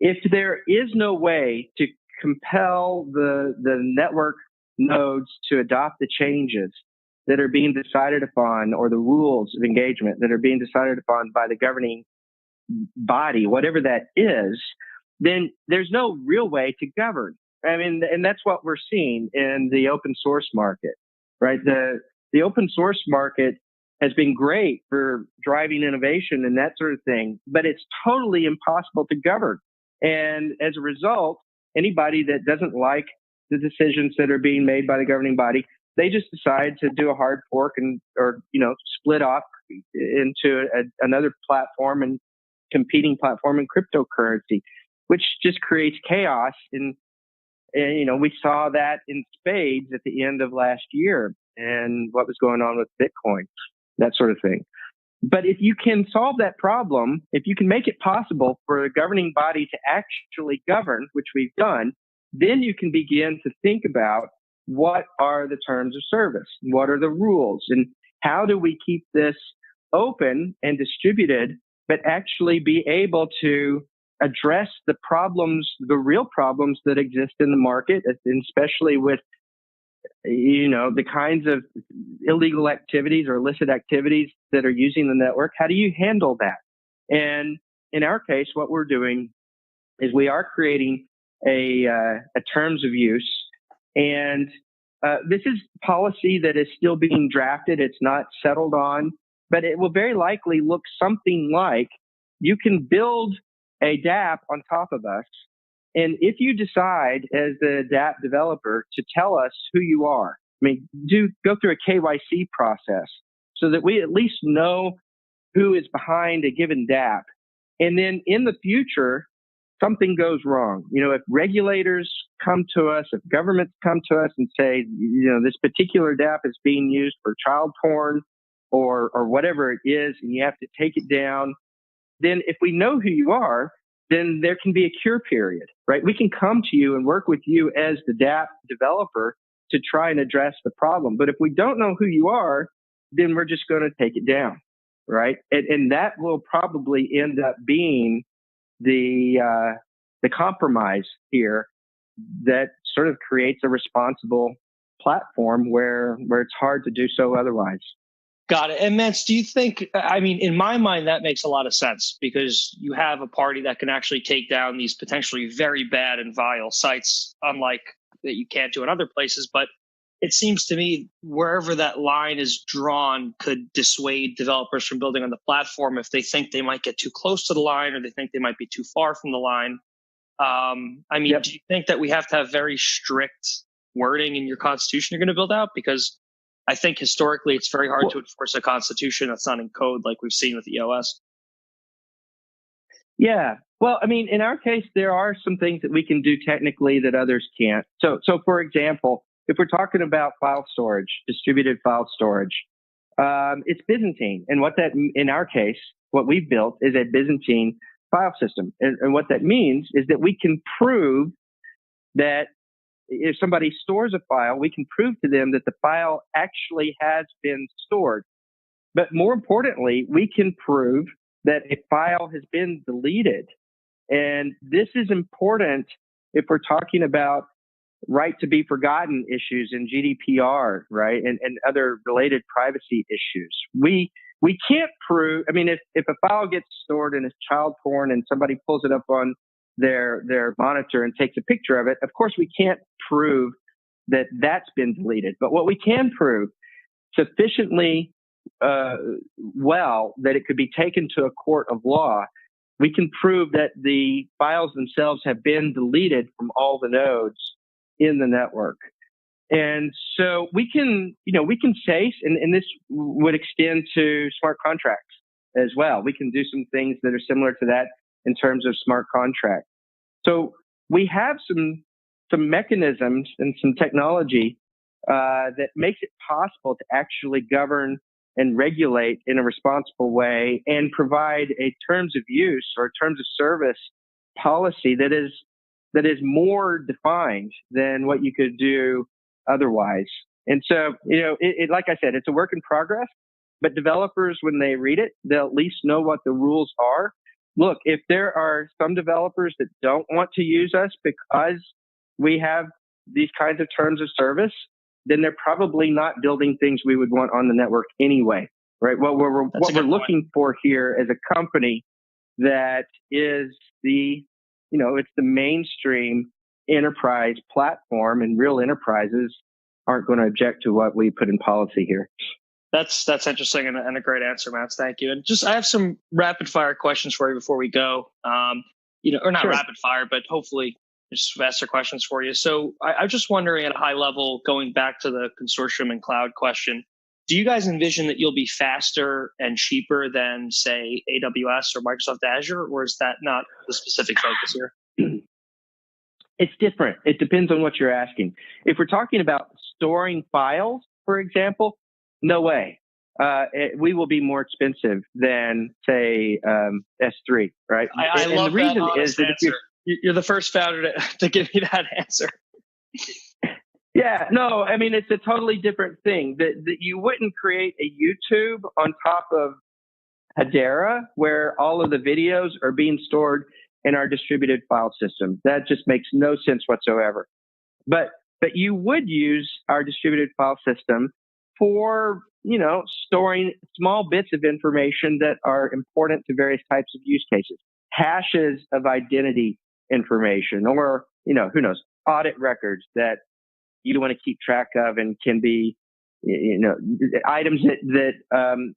If there is no way to compel the network nodes to adopt the changes that are being decided upon, or the rules of engagement that are being decided upon by the governing body, whatever that is, then there's no real way to govern. I mean, and that's what we're seeing in the open source market, right? The open source market has been great for driving innovation and that sort of thing, but it's totally impossible to govern. And as a result, anybody that doesn't like the decisions that are being made by the governing body, they just decide to do a hard fork or split off into another platform and competing platform in cryptocurrency, which just creates chaos. And we saw that in spades at the end of last year and what was going on with Bitcoin, that sort of thing. But if you can solve that problem, if you can make it possible for a governing body to actually govern, which we've done, then you can begin to think about what are the terms of service, what are the rules, and how do we keep this open and distributed, but actually be able to address the problems, the real problems that exist in the market, and especially with the kinds of illegal activities or illicit activities that are using the network. How do you handle that? And in our case, what we're doing is we are creating a terms of use, and this is policy that is still being drafted. It's not settled on, but it will very likely look something like you can build a dApp on top of us. And if you decide as the dApp developer to tell us who you are, go through a KYC process so that we at least know who is behind a given dApp. And then in the future, something goes wrong. If regulators come to us, if governments come to us and say, this particular dApp is being used for child porn or whatever it is, and you have to take it down, then if we know who you are, then there can be a cure period, right? We can come to you and work with you as the dApp developer to try and address the problem. But if we don't know who you are, then we're just going to take it down, right? And that will probably end up being the compromise here that sort of creates a responsible platform where it's hard to do so otherwise. Got it. And Mance, do you think, I mean, in my mind, that makes a lot of sense because you have a party that can actually take down these potentially very bad and vile sites, unlike that you can't do in other places. But it seems to me wherever that line is drawn could dissuade developers from building on the platform if they think they might get too close to the line or they think they might be too far from the line. I mean, Yep. Do you think that we have to have very strict wording in your constitution you're going to build out? Because I think historically it's very hard to enforce a constitution that's not in code like we've seen with EOS. Yeah. Well, I mean, in our case, there are some things that we can do technically that others can't. So for example, if we're talking about file storage, distributed file storage, it's Byzantine. And what that, in our case, what we've built is a Byzantine file system. And what that means is that we can prove that if somebody stores a file, we can prove to them that the file actually has been stored. But more importantly, we can prove that a file has been deleted. And this is important if we're talking about right to be forgotten issues in GDPR, right? And other related privacy issues. We can't prove, I mean, if a file gets stored and is child porn and somebody pulls it up on their monitor and takes a picture of it, of course we can't prove that that's been deleted. But what we can prove sufficiently well that it could be taken to a court of law, we can prove that the files themselves have been deleted from all the nodes in the network. And so we can say, and this would extend to smart contracts as well. We can do some things that are similar to that in terms of smart contracts. So we have some mechanisms and some technology that makes it possible to actually govern and regulate in a responsible way and provide a terms of use or terms of service policy that is more defined than what you could do otherwise. And so, like I said, it's a work in progress, but developers, when they read it, they'll at least know what the rules are. Look, if there are some developers that don't want to use us because we have these kinds of terms of service, then they're probably not building things we would want on the network anyway, right? What we're looking for here as a company that is it's the mainstream enterprise platform, and real enterprises aren't going to object to what we put in policy here. That's interesting and a great answer, Mance. Thank you. And I have some rapid fire questions for you before we go. Or not rapid fire, but hopefully just faster questions for you. So I'm just wondering at a high level, going back to the consortium and cloud question, do you guys envision that you'll be faster and cheaper than, say, AWS or Microsoft Azure, or is that not the specific focus here? It's different. It depends on what you're asking. If we're talking about storing files, for example, no way. We will be more expensive than, say, S3, right? I love the reason that honest is answer. You're the first founder to give me that answer. Yeah, no, I mean, it's a totally different thing. That you wouldn't create a YouTube on top of Hedera where all of the videos are being stored in our distributed file system. That just makes no sense whatsoever. But you would use our distributed file system for, storing small bits of information that are important to various types of use cases, hashes of identity information, or, who knows, audit records that you want to keep track of and can be, items that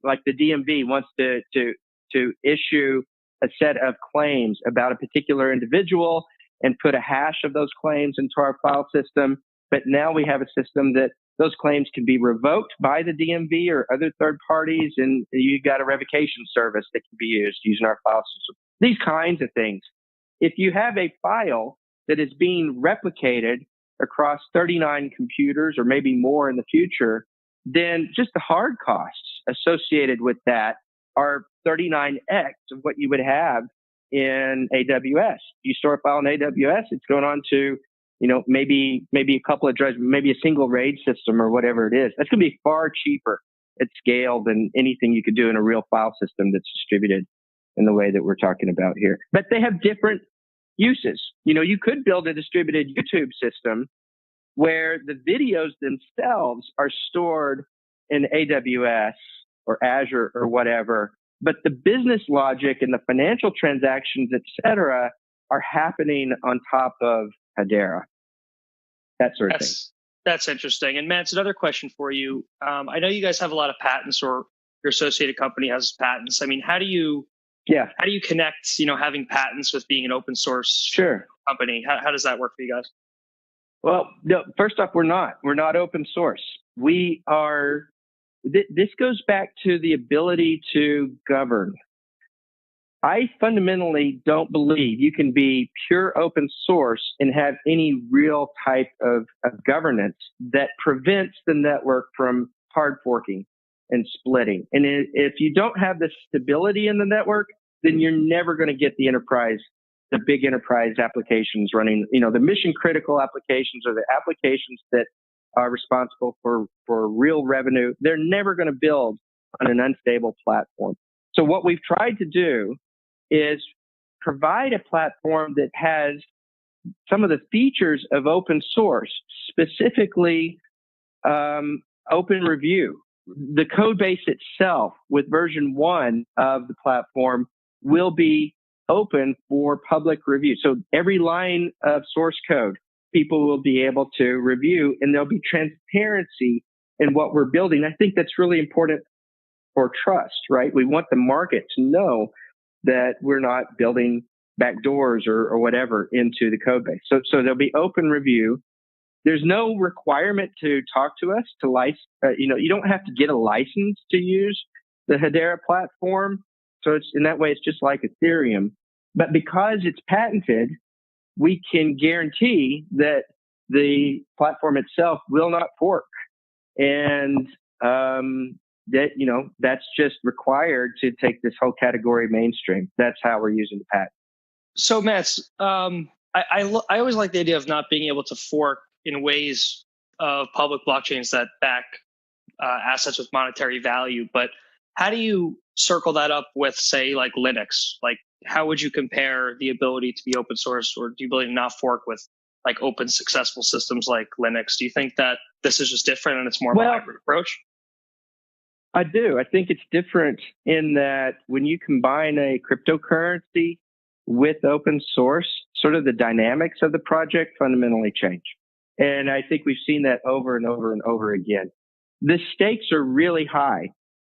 like the DMV wants to issue a set of claims about a particular individual and put a hash of those claims into our file system. But now we have a system that those claims can be revoked by the DMV or other third parties, and you got a revocation service that can be used using our file system. These kinds of things. If you have a file that is being replicated across 39 computers or maybe more in the future, then just the hard costs associated with that are 39x of what you would have in AWS. You store a file in AWS, it's going on to, maybe a couple of drives, maybe a single RAID system or whatever it is. That's going to be far cheaper at scale than anything you could do in a real file system that's distributed in the way that we're talking about here. But they have different uses. You could build a distributed YouTube system where the videos themselves are stored in AWS or Azure or whatever, but the business logic and the financial transactions, et cetera, are happening on top of Hedera. That sort of thing. That's interesting. And Mance, another question for you. I know you guys have a lot of patents, or your associated company has patents. I mean, how do you connect, having patents with being an open source company? How does that work for you guys? Well, no, first off, we're not open source. We are, this goes back to the ability to govern. I fundamentally don't believe you can be pure open source and have any real type of governance that prevents the network from hard forking and splitting. And if you don't have the stability in the network, then you're never going to get the big enterprise applications running, the mission critical applications or the applications that are responsible for real revenue. They're never going to build on an unstable platform. So what we've tried to do is provide a platform that has some of the features of open source, specifically open review. The code base itself with version 1 of the platform will be open for public review. So every line of source code, people will be able to review, and there'll be transparency in what we're building. I think that's really important for trust, right? We want the market to know that we're not building backdoors or whatever into the code base. So there'll be open review. There's no requirement to talk to us to license. You don't have to get a license to use the Hedera platform. So it's in that way, it's just like Ethereum. But because it's patented, we can guarantee that the platform itself will not fork, and that's just required to take this whole category mainstream. That's how we're using the patent. So, Mance, I always like the idea of not being able to fork in ways of public blockchains that back assets with monetary value. But how do you circle that up with, say, like Linux? Like, how would you compare the ability to be open source or the ability to not fork with like open successful systems like Linux? Do you think that this is just different and it's more of a hybrid approach? I do. I think it's different in that when you combine a cryptocurrency with open source, sort of the dynamics of the project fundamentally change. And I think we've seen that over and over and over again. The stakes are really high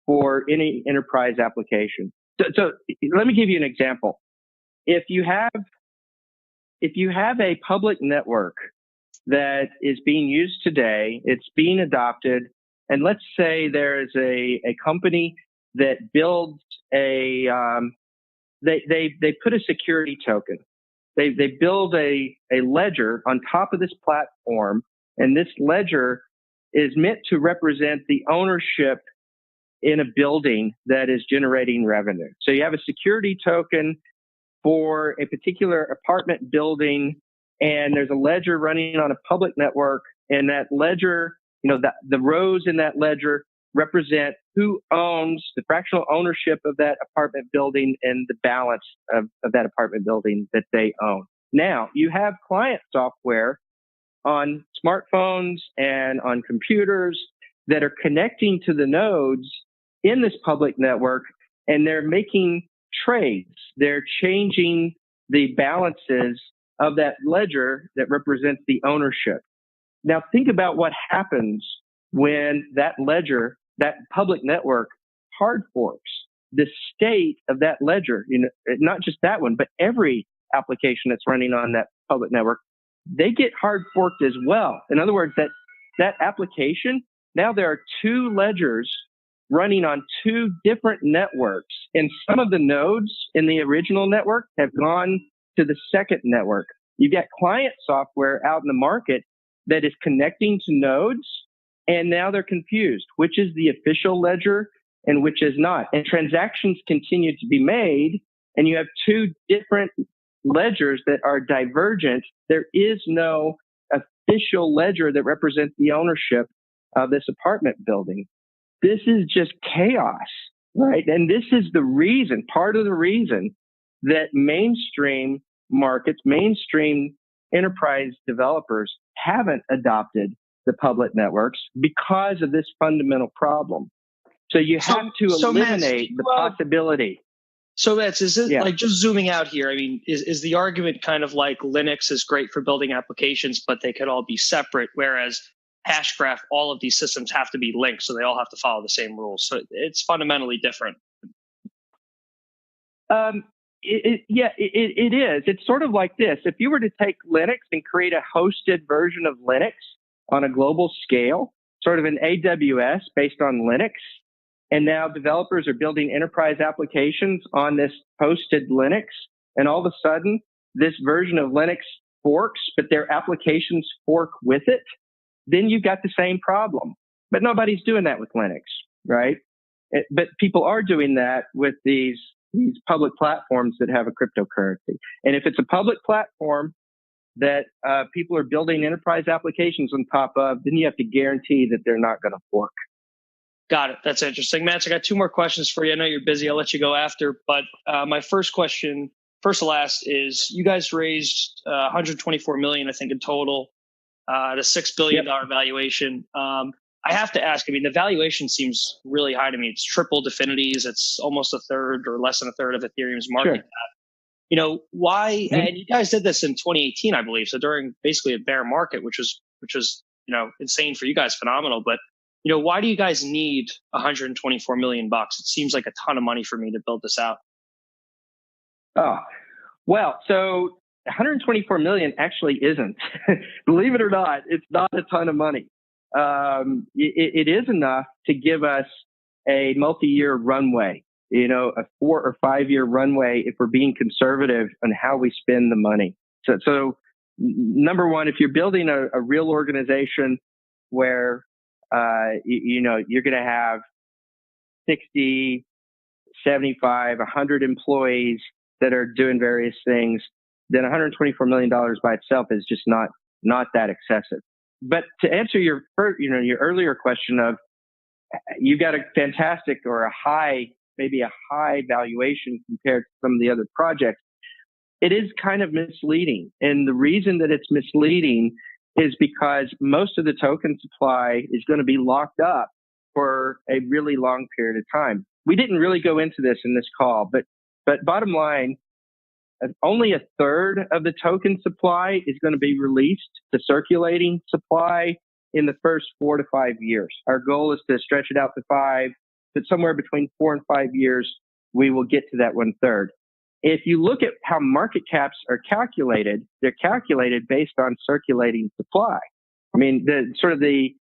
for any enterprise application. So let me give you an example. If you have a public network that is being used today, it's being adopted, and let's say there's a company that builds they put a security token. They build a ledger on top of this platform, and this ledger is meant to represent the ownership in a building that is generating revenue. So you have a security token for a particular apartment building, and there's a ledger running on a public network, and that ledger, the rows in that ledger represent who owns the fractional ownership of that apartment building and the balance of that apartment building that they own. Now, you have client software on smartphones and on computers that are connecting to the nodes in this public network, and they're making trades. They're changing the balances of that ledger that represents the ownership. Now, think about what happens when that ledger, that public network, hard forks. The state of that ledger, not just that one, but every application that's running on that public network, they get hard forked as well. In other words, that application, now there are two ledgers running on two different networks, and some of the nodes in the original network have gone to the second network. You've got client software out in the market that is connecting to nodes, and now they're confused. Which is the official ledger and which is not? And transactions continue to be made, and you have two different ledgers that are divergent. There is no official ledger that represents the ownership of this apartment building. this is just chaos, right? And this is the reason, part of the reason that mainstream markets, mainstream enterprise developers haven't adopted the public networks because of this fundamental problem. So you have to eliminate the possibility. So Mance, is it like, just zooming out here, I mean, is the argument kind of like Linux is great for building applications, but they could all be separate, whereas Hashgraph, all of these systems have to be linked, so they all have to follow the same rules. So it's fundamentally different. It is. It's sort of like this. If you were to take Linux and create a hosted version of Linux on a global scale, sort of an AWS based on Linux, and now developers are building enterprise applications on this hosted Linux, and all of a sudden this version of Linux forks, but their applications fork with it, then you've got the same problem. But nobody's doing that with Linux, right? But people are doing that with these public platforms that have a cryptocurrency. And if it's a public platform that people are building enterprise applications on top of, then you have to guarantee that they're not going to fork. Got it. That's interesting. Mance, I got two more questions for you. I know you're busy. I'll let you go after. But my first question, first to last, is you guys raised $124 million, I think, in total at a $6 billion valuation. I have to ask, I mean, the valuation seems really high to me. It's triple Affinity's. It's almost a third or less than a third of Ethereum's market cap. You know, why? And you guys did this in 2018, I believe. So during basically a bear market, which was, you know, insane for you guys, phenomenal. But, you know, why do you guys need $124 million? It seems like a ton of money for me to build this out. Oh, well, so 124 million actually isn't. Believe it or not, it's not a ton of money. It is enough to give us a multi-year runway, you know, a 4 or 5 year runway if we're being conservative on how we spend the money. So number one, if you're building a real organization where, you know, you're going to have 60, 75, 100 employees that are doing various things, then $124 million by itself is just not that excessive. But to answer your earlier question of, you got a fantastic or maybe a high valuation compared to some of the other projects, it is kind of misleading. And the reason that it's misleading is because most of the token supply is going to be locked up for a really long period of time. We didn't really go into this in this call, but bottom line, only a third of the token supply is going to be released to circulating supply in the first 4 to 5 years. Our goal is to stretch it out to 5, but somewhere between 4 and 5 years, we will get to that 1/3. If you look at how market caps are calculated, they're calculated based on circulating supply. I mean, the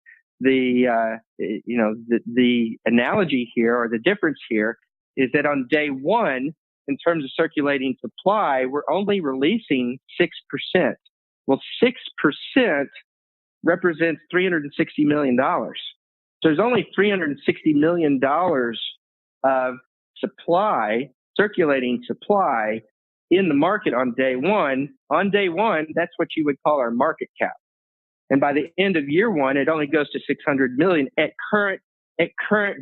analogy here, or the difference here, is that on day one, in terms of circulating supply, we're only releasing 6%. Well, 6% represents $360 million. So there's only $360 million of supply, circulating supply, in the market on day one. On day one, that's what you would call our market cap. And by the end of year one, it only goes to 600 million at current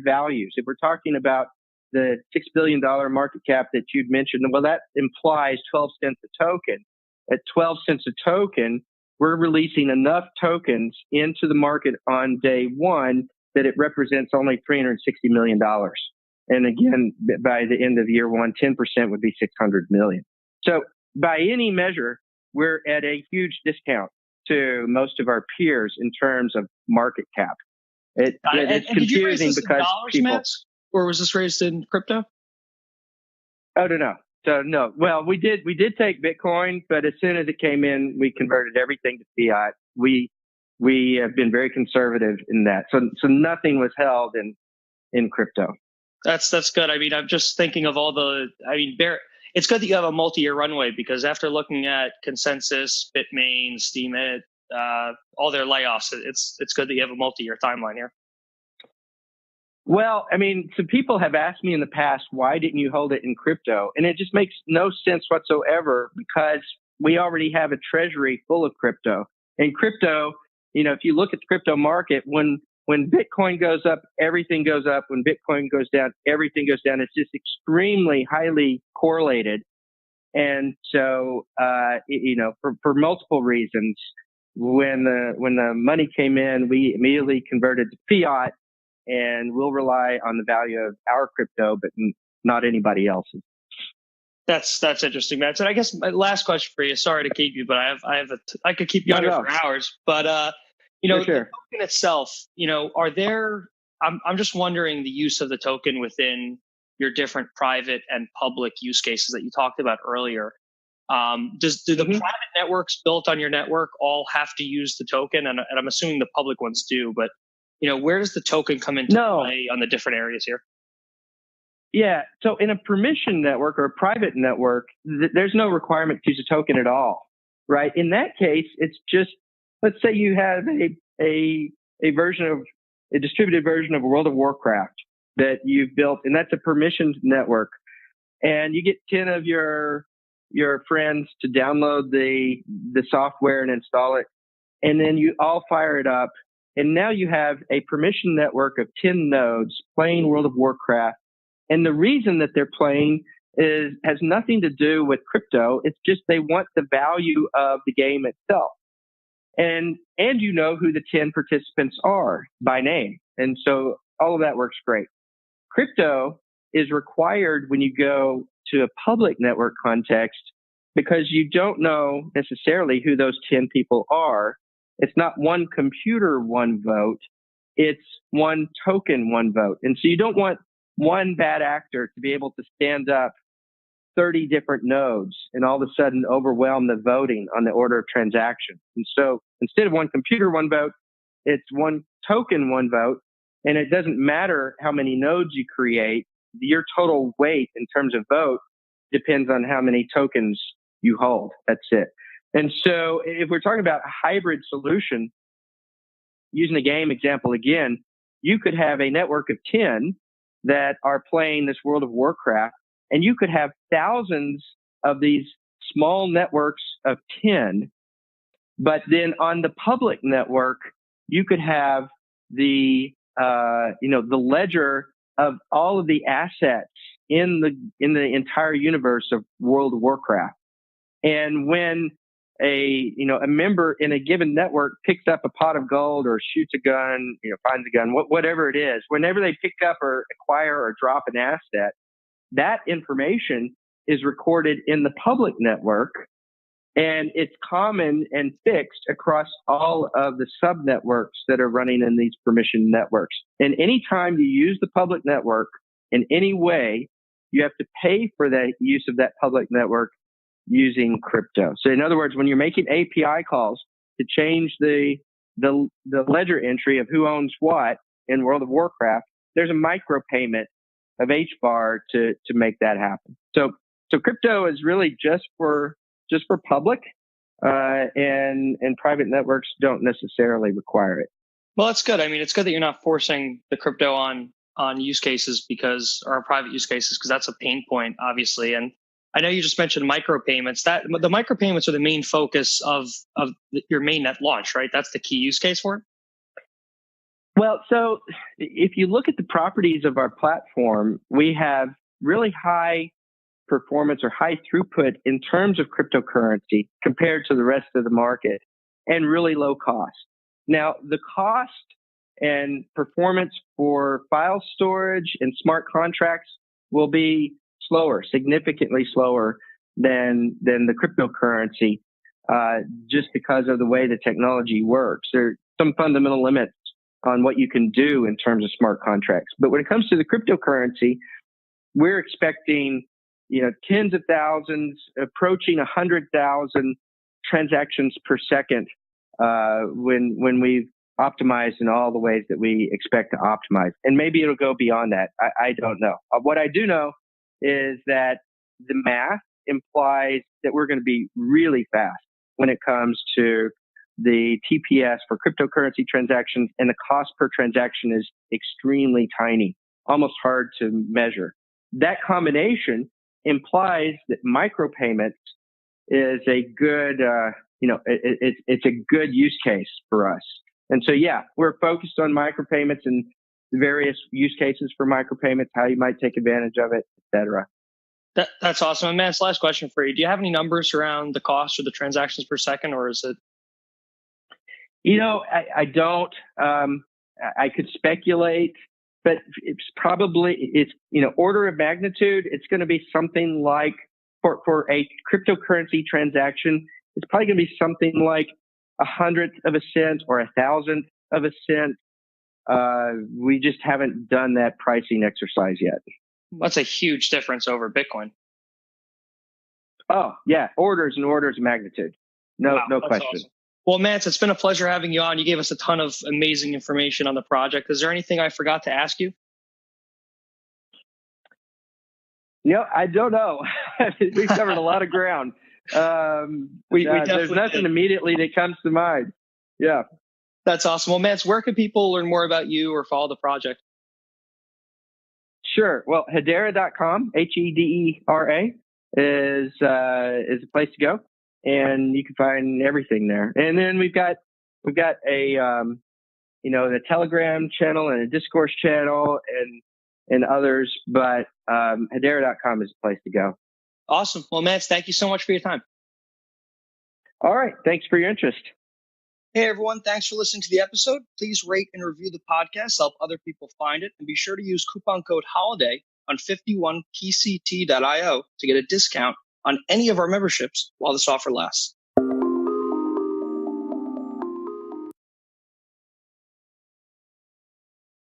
values. If we're talking about the $6 billion market cap that you'd mentioned, well, that implies 12 cents a token. At 12 cents a token, we're releasing enough tokens into the market on day one that it represents only $360 million. And again, by the end of year one, 10% would be 600 million. So by any measure, we're at a huge discount to most of our peers in terms of market cap. It's confusing because people... Mance? Or was this raised in crypto? Oh, no. So no. Well, we did take Bitcoin, but as soon as it came in, we converted everything to fiat. We have been very conservative in that. So nothing was held in crypto. That's good. I mean, I'm just thinking of it's good that you have a multi-year runway, because after looking at Consensus, Bitmain, Steemit, all their layoffs, it's good that you have a multi-year timeline here. Well, I mean, some people have asked me in the past, why didn't you hold it in crypto? And it just makes no sense whatsoever, because we already have a treasury full of crypto. And crypto, you know, if you look at the crypto market, when when Bitcoin goes up, everything goes up. When Bitcoin goes down, everything goes down. It's just extremely highly correlated. And so, for multiple reasons, when the money came in, we immediately converted to fiat, and we'll rely on the value of our crypto, but not anybody else's. That's interesting, Matt. And I guess my last question for you. Sorry to keep you, but I could keep you on here for hours. But Sure. the token itself, are there? I'm just wondering the use of the token within your different private and public use cases that you talked about earlier. Do the private networks built on your network all have to use the token? And I'm assuming the public ones do, but where does the token come into play on the different areas here? Yeah. So in a permission network or a private network, there's no requirement to use a token at all, right? In that case, it's just, let's say you have a distributed version of World of Warcraft that you've built, and that's a permissioned network. And you get 10 of your friends to download the software and install it. And then you all fire it up. And now you have a permission network of 10 nodes playing World of Warcraft. And the reason that they're playing has nothing to do with crypto. It's just they want the value of the game itself. And you know who the 10 participants are by name. And so all of that works great. Crypto is required when you go to a public network context because you don't know necessarily who those 10 people are. It's not one computer, one vote. It's one token, one vote. And so you don't want one bad actor to be able to stand up 30 different nodes and all of a sudden overwhelm the voting on the order of transaction. And so instead of one computer, one vote, it's one token, one vote. And it doesn't matter how many nodes you create. Your total weight in terms of vote depends on how many tokens you hold. That's it. And so if we're talking about a hybrid solution, using the game example again, you could have a network of 10 that are playing this World of Warcraft, and you could have thousands of these small networks of 10. But then on the public network, you could have the ledger of all of the assets in the entire universe of World of Warcraft. And when a member in a given network picks up a pot of gold or shoots a gun, finds a gun, whatever it is, whenever they pick up or acquire or drop an asset, that information is recorded in the public network, and it's common and fixed across all of the sub-networks that are running in these permission networks. And anytime you use the public network in any way, you have to pay for the use of that public network using crypto. So in other words, when you're making API calls to change the ledger entry of who owns what in World of Warcraft, there's a micropayment of HBAR to make that happen. So crypto is really just for public, and private networks don't necessarily require it. Well, that's good. I mean, it's good that you're not forcing the crypto on use cases or private use cases, because that's a pain point, obviously. And I know you just mentioned micropayments. That the micropayments are the main focus of your mainnet launch, right? That's the key use case for it. Well, so if you look at the properties of our platform, we have really high performance or high throughput in terms of cryptocurrency compared to the rest of the market, and really low cost. Now, the cost and performance for file storage and smart contracts will be slower, significantly slower than the cryptocurrency, just because of the way the technology works. There are some fundamental limits on what you can do in terms of smart contracts. But when it comes to the cryptocurrency, we're expecting tens of thousands, approaching 100,000 transactions per second when we've optimized in all the ways that we expect to optimize. And maybe it'll go beyond that. I don't know. What I do know is that the math implies that we're going to be really fast when it comes to the TPS for cryptocurrency transactions, and the cost per transaction is extremely tiny, almost hard to measure. That combination implies that micropayments is a good, it's a good use case for us. And so, yeah, we're focused on micropayments and various use cases for micropayments, how you might take advantage of it, et cetera. That's awesome. And Mance, last question for you. Do you have any numbers around the cost or the transactions per second, or is it? I don't. I could speculate, but it's order of magnitude. It's going to be something like for a cryptocurrency transaction, it's probably going to be something like 1/100 of a cent or 1,000th of a cent. We just haven't done that pricing exercise yet. That's a huge difference over Bitcoin. Oh, yeah. Orders and orders of magnitude. No question. Awesome. Well, Mance, it's been a pleasure having you on. You gave us a ton of amazing information on the project. Is there anything I forgot to ask you? I don't know. We covered a lot of ground. There's nothing immediately that comes to mind. Yeah. That's awesome. Well, Mance, where can people learn more about you or follow the project? Sure. Well, Hedera.com, Hedera, is a place to go, and you can find everything there. And then we've got a the Telegram channel and a Discourse channel and others, but Hedera.com is a place to go. Awesome. Well, Mance, thank you so much for your time. All right. Thanks for your interest. Hey, everyone. Thanks for listening to the episode. Please rate and review the podcast to help other people find it. And be sure to use coupon code HOLIDAY on 51pct.io to get a discount on any of our memberships while this offer lasts.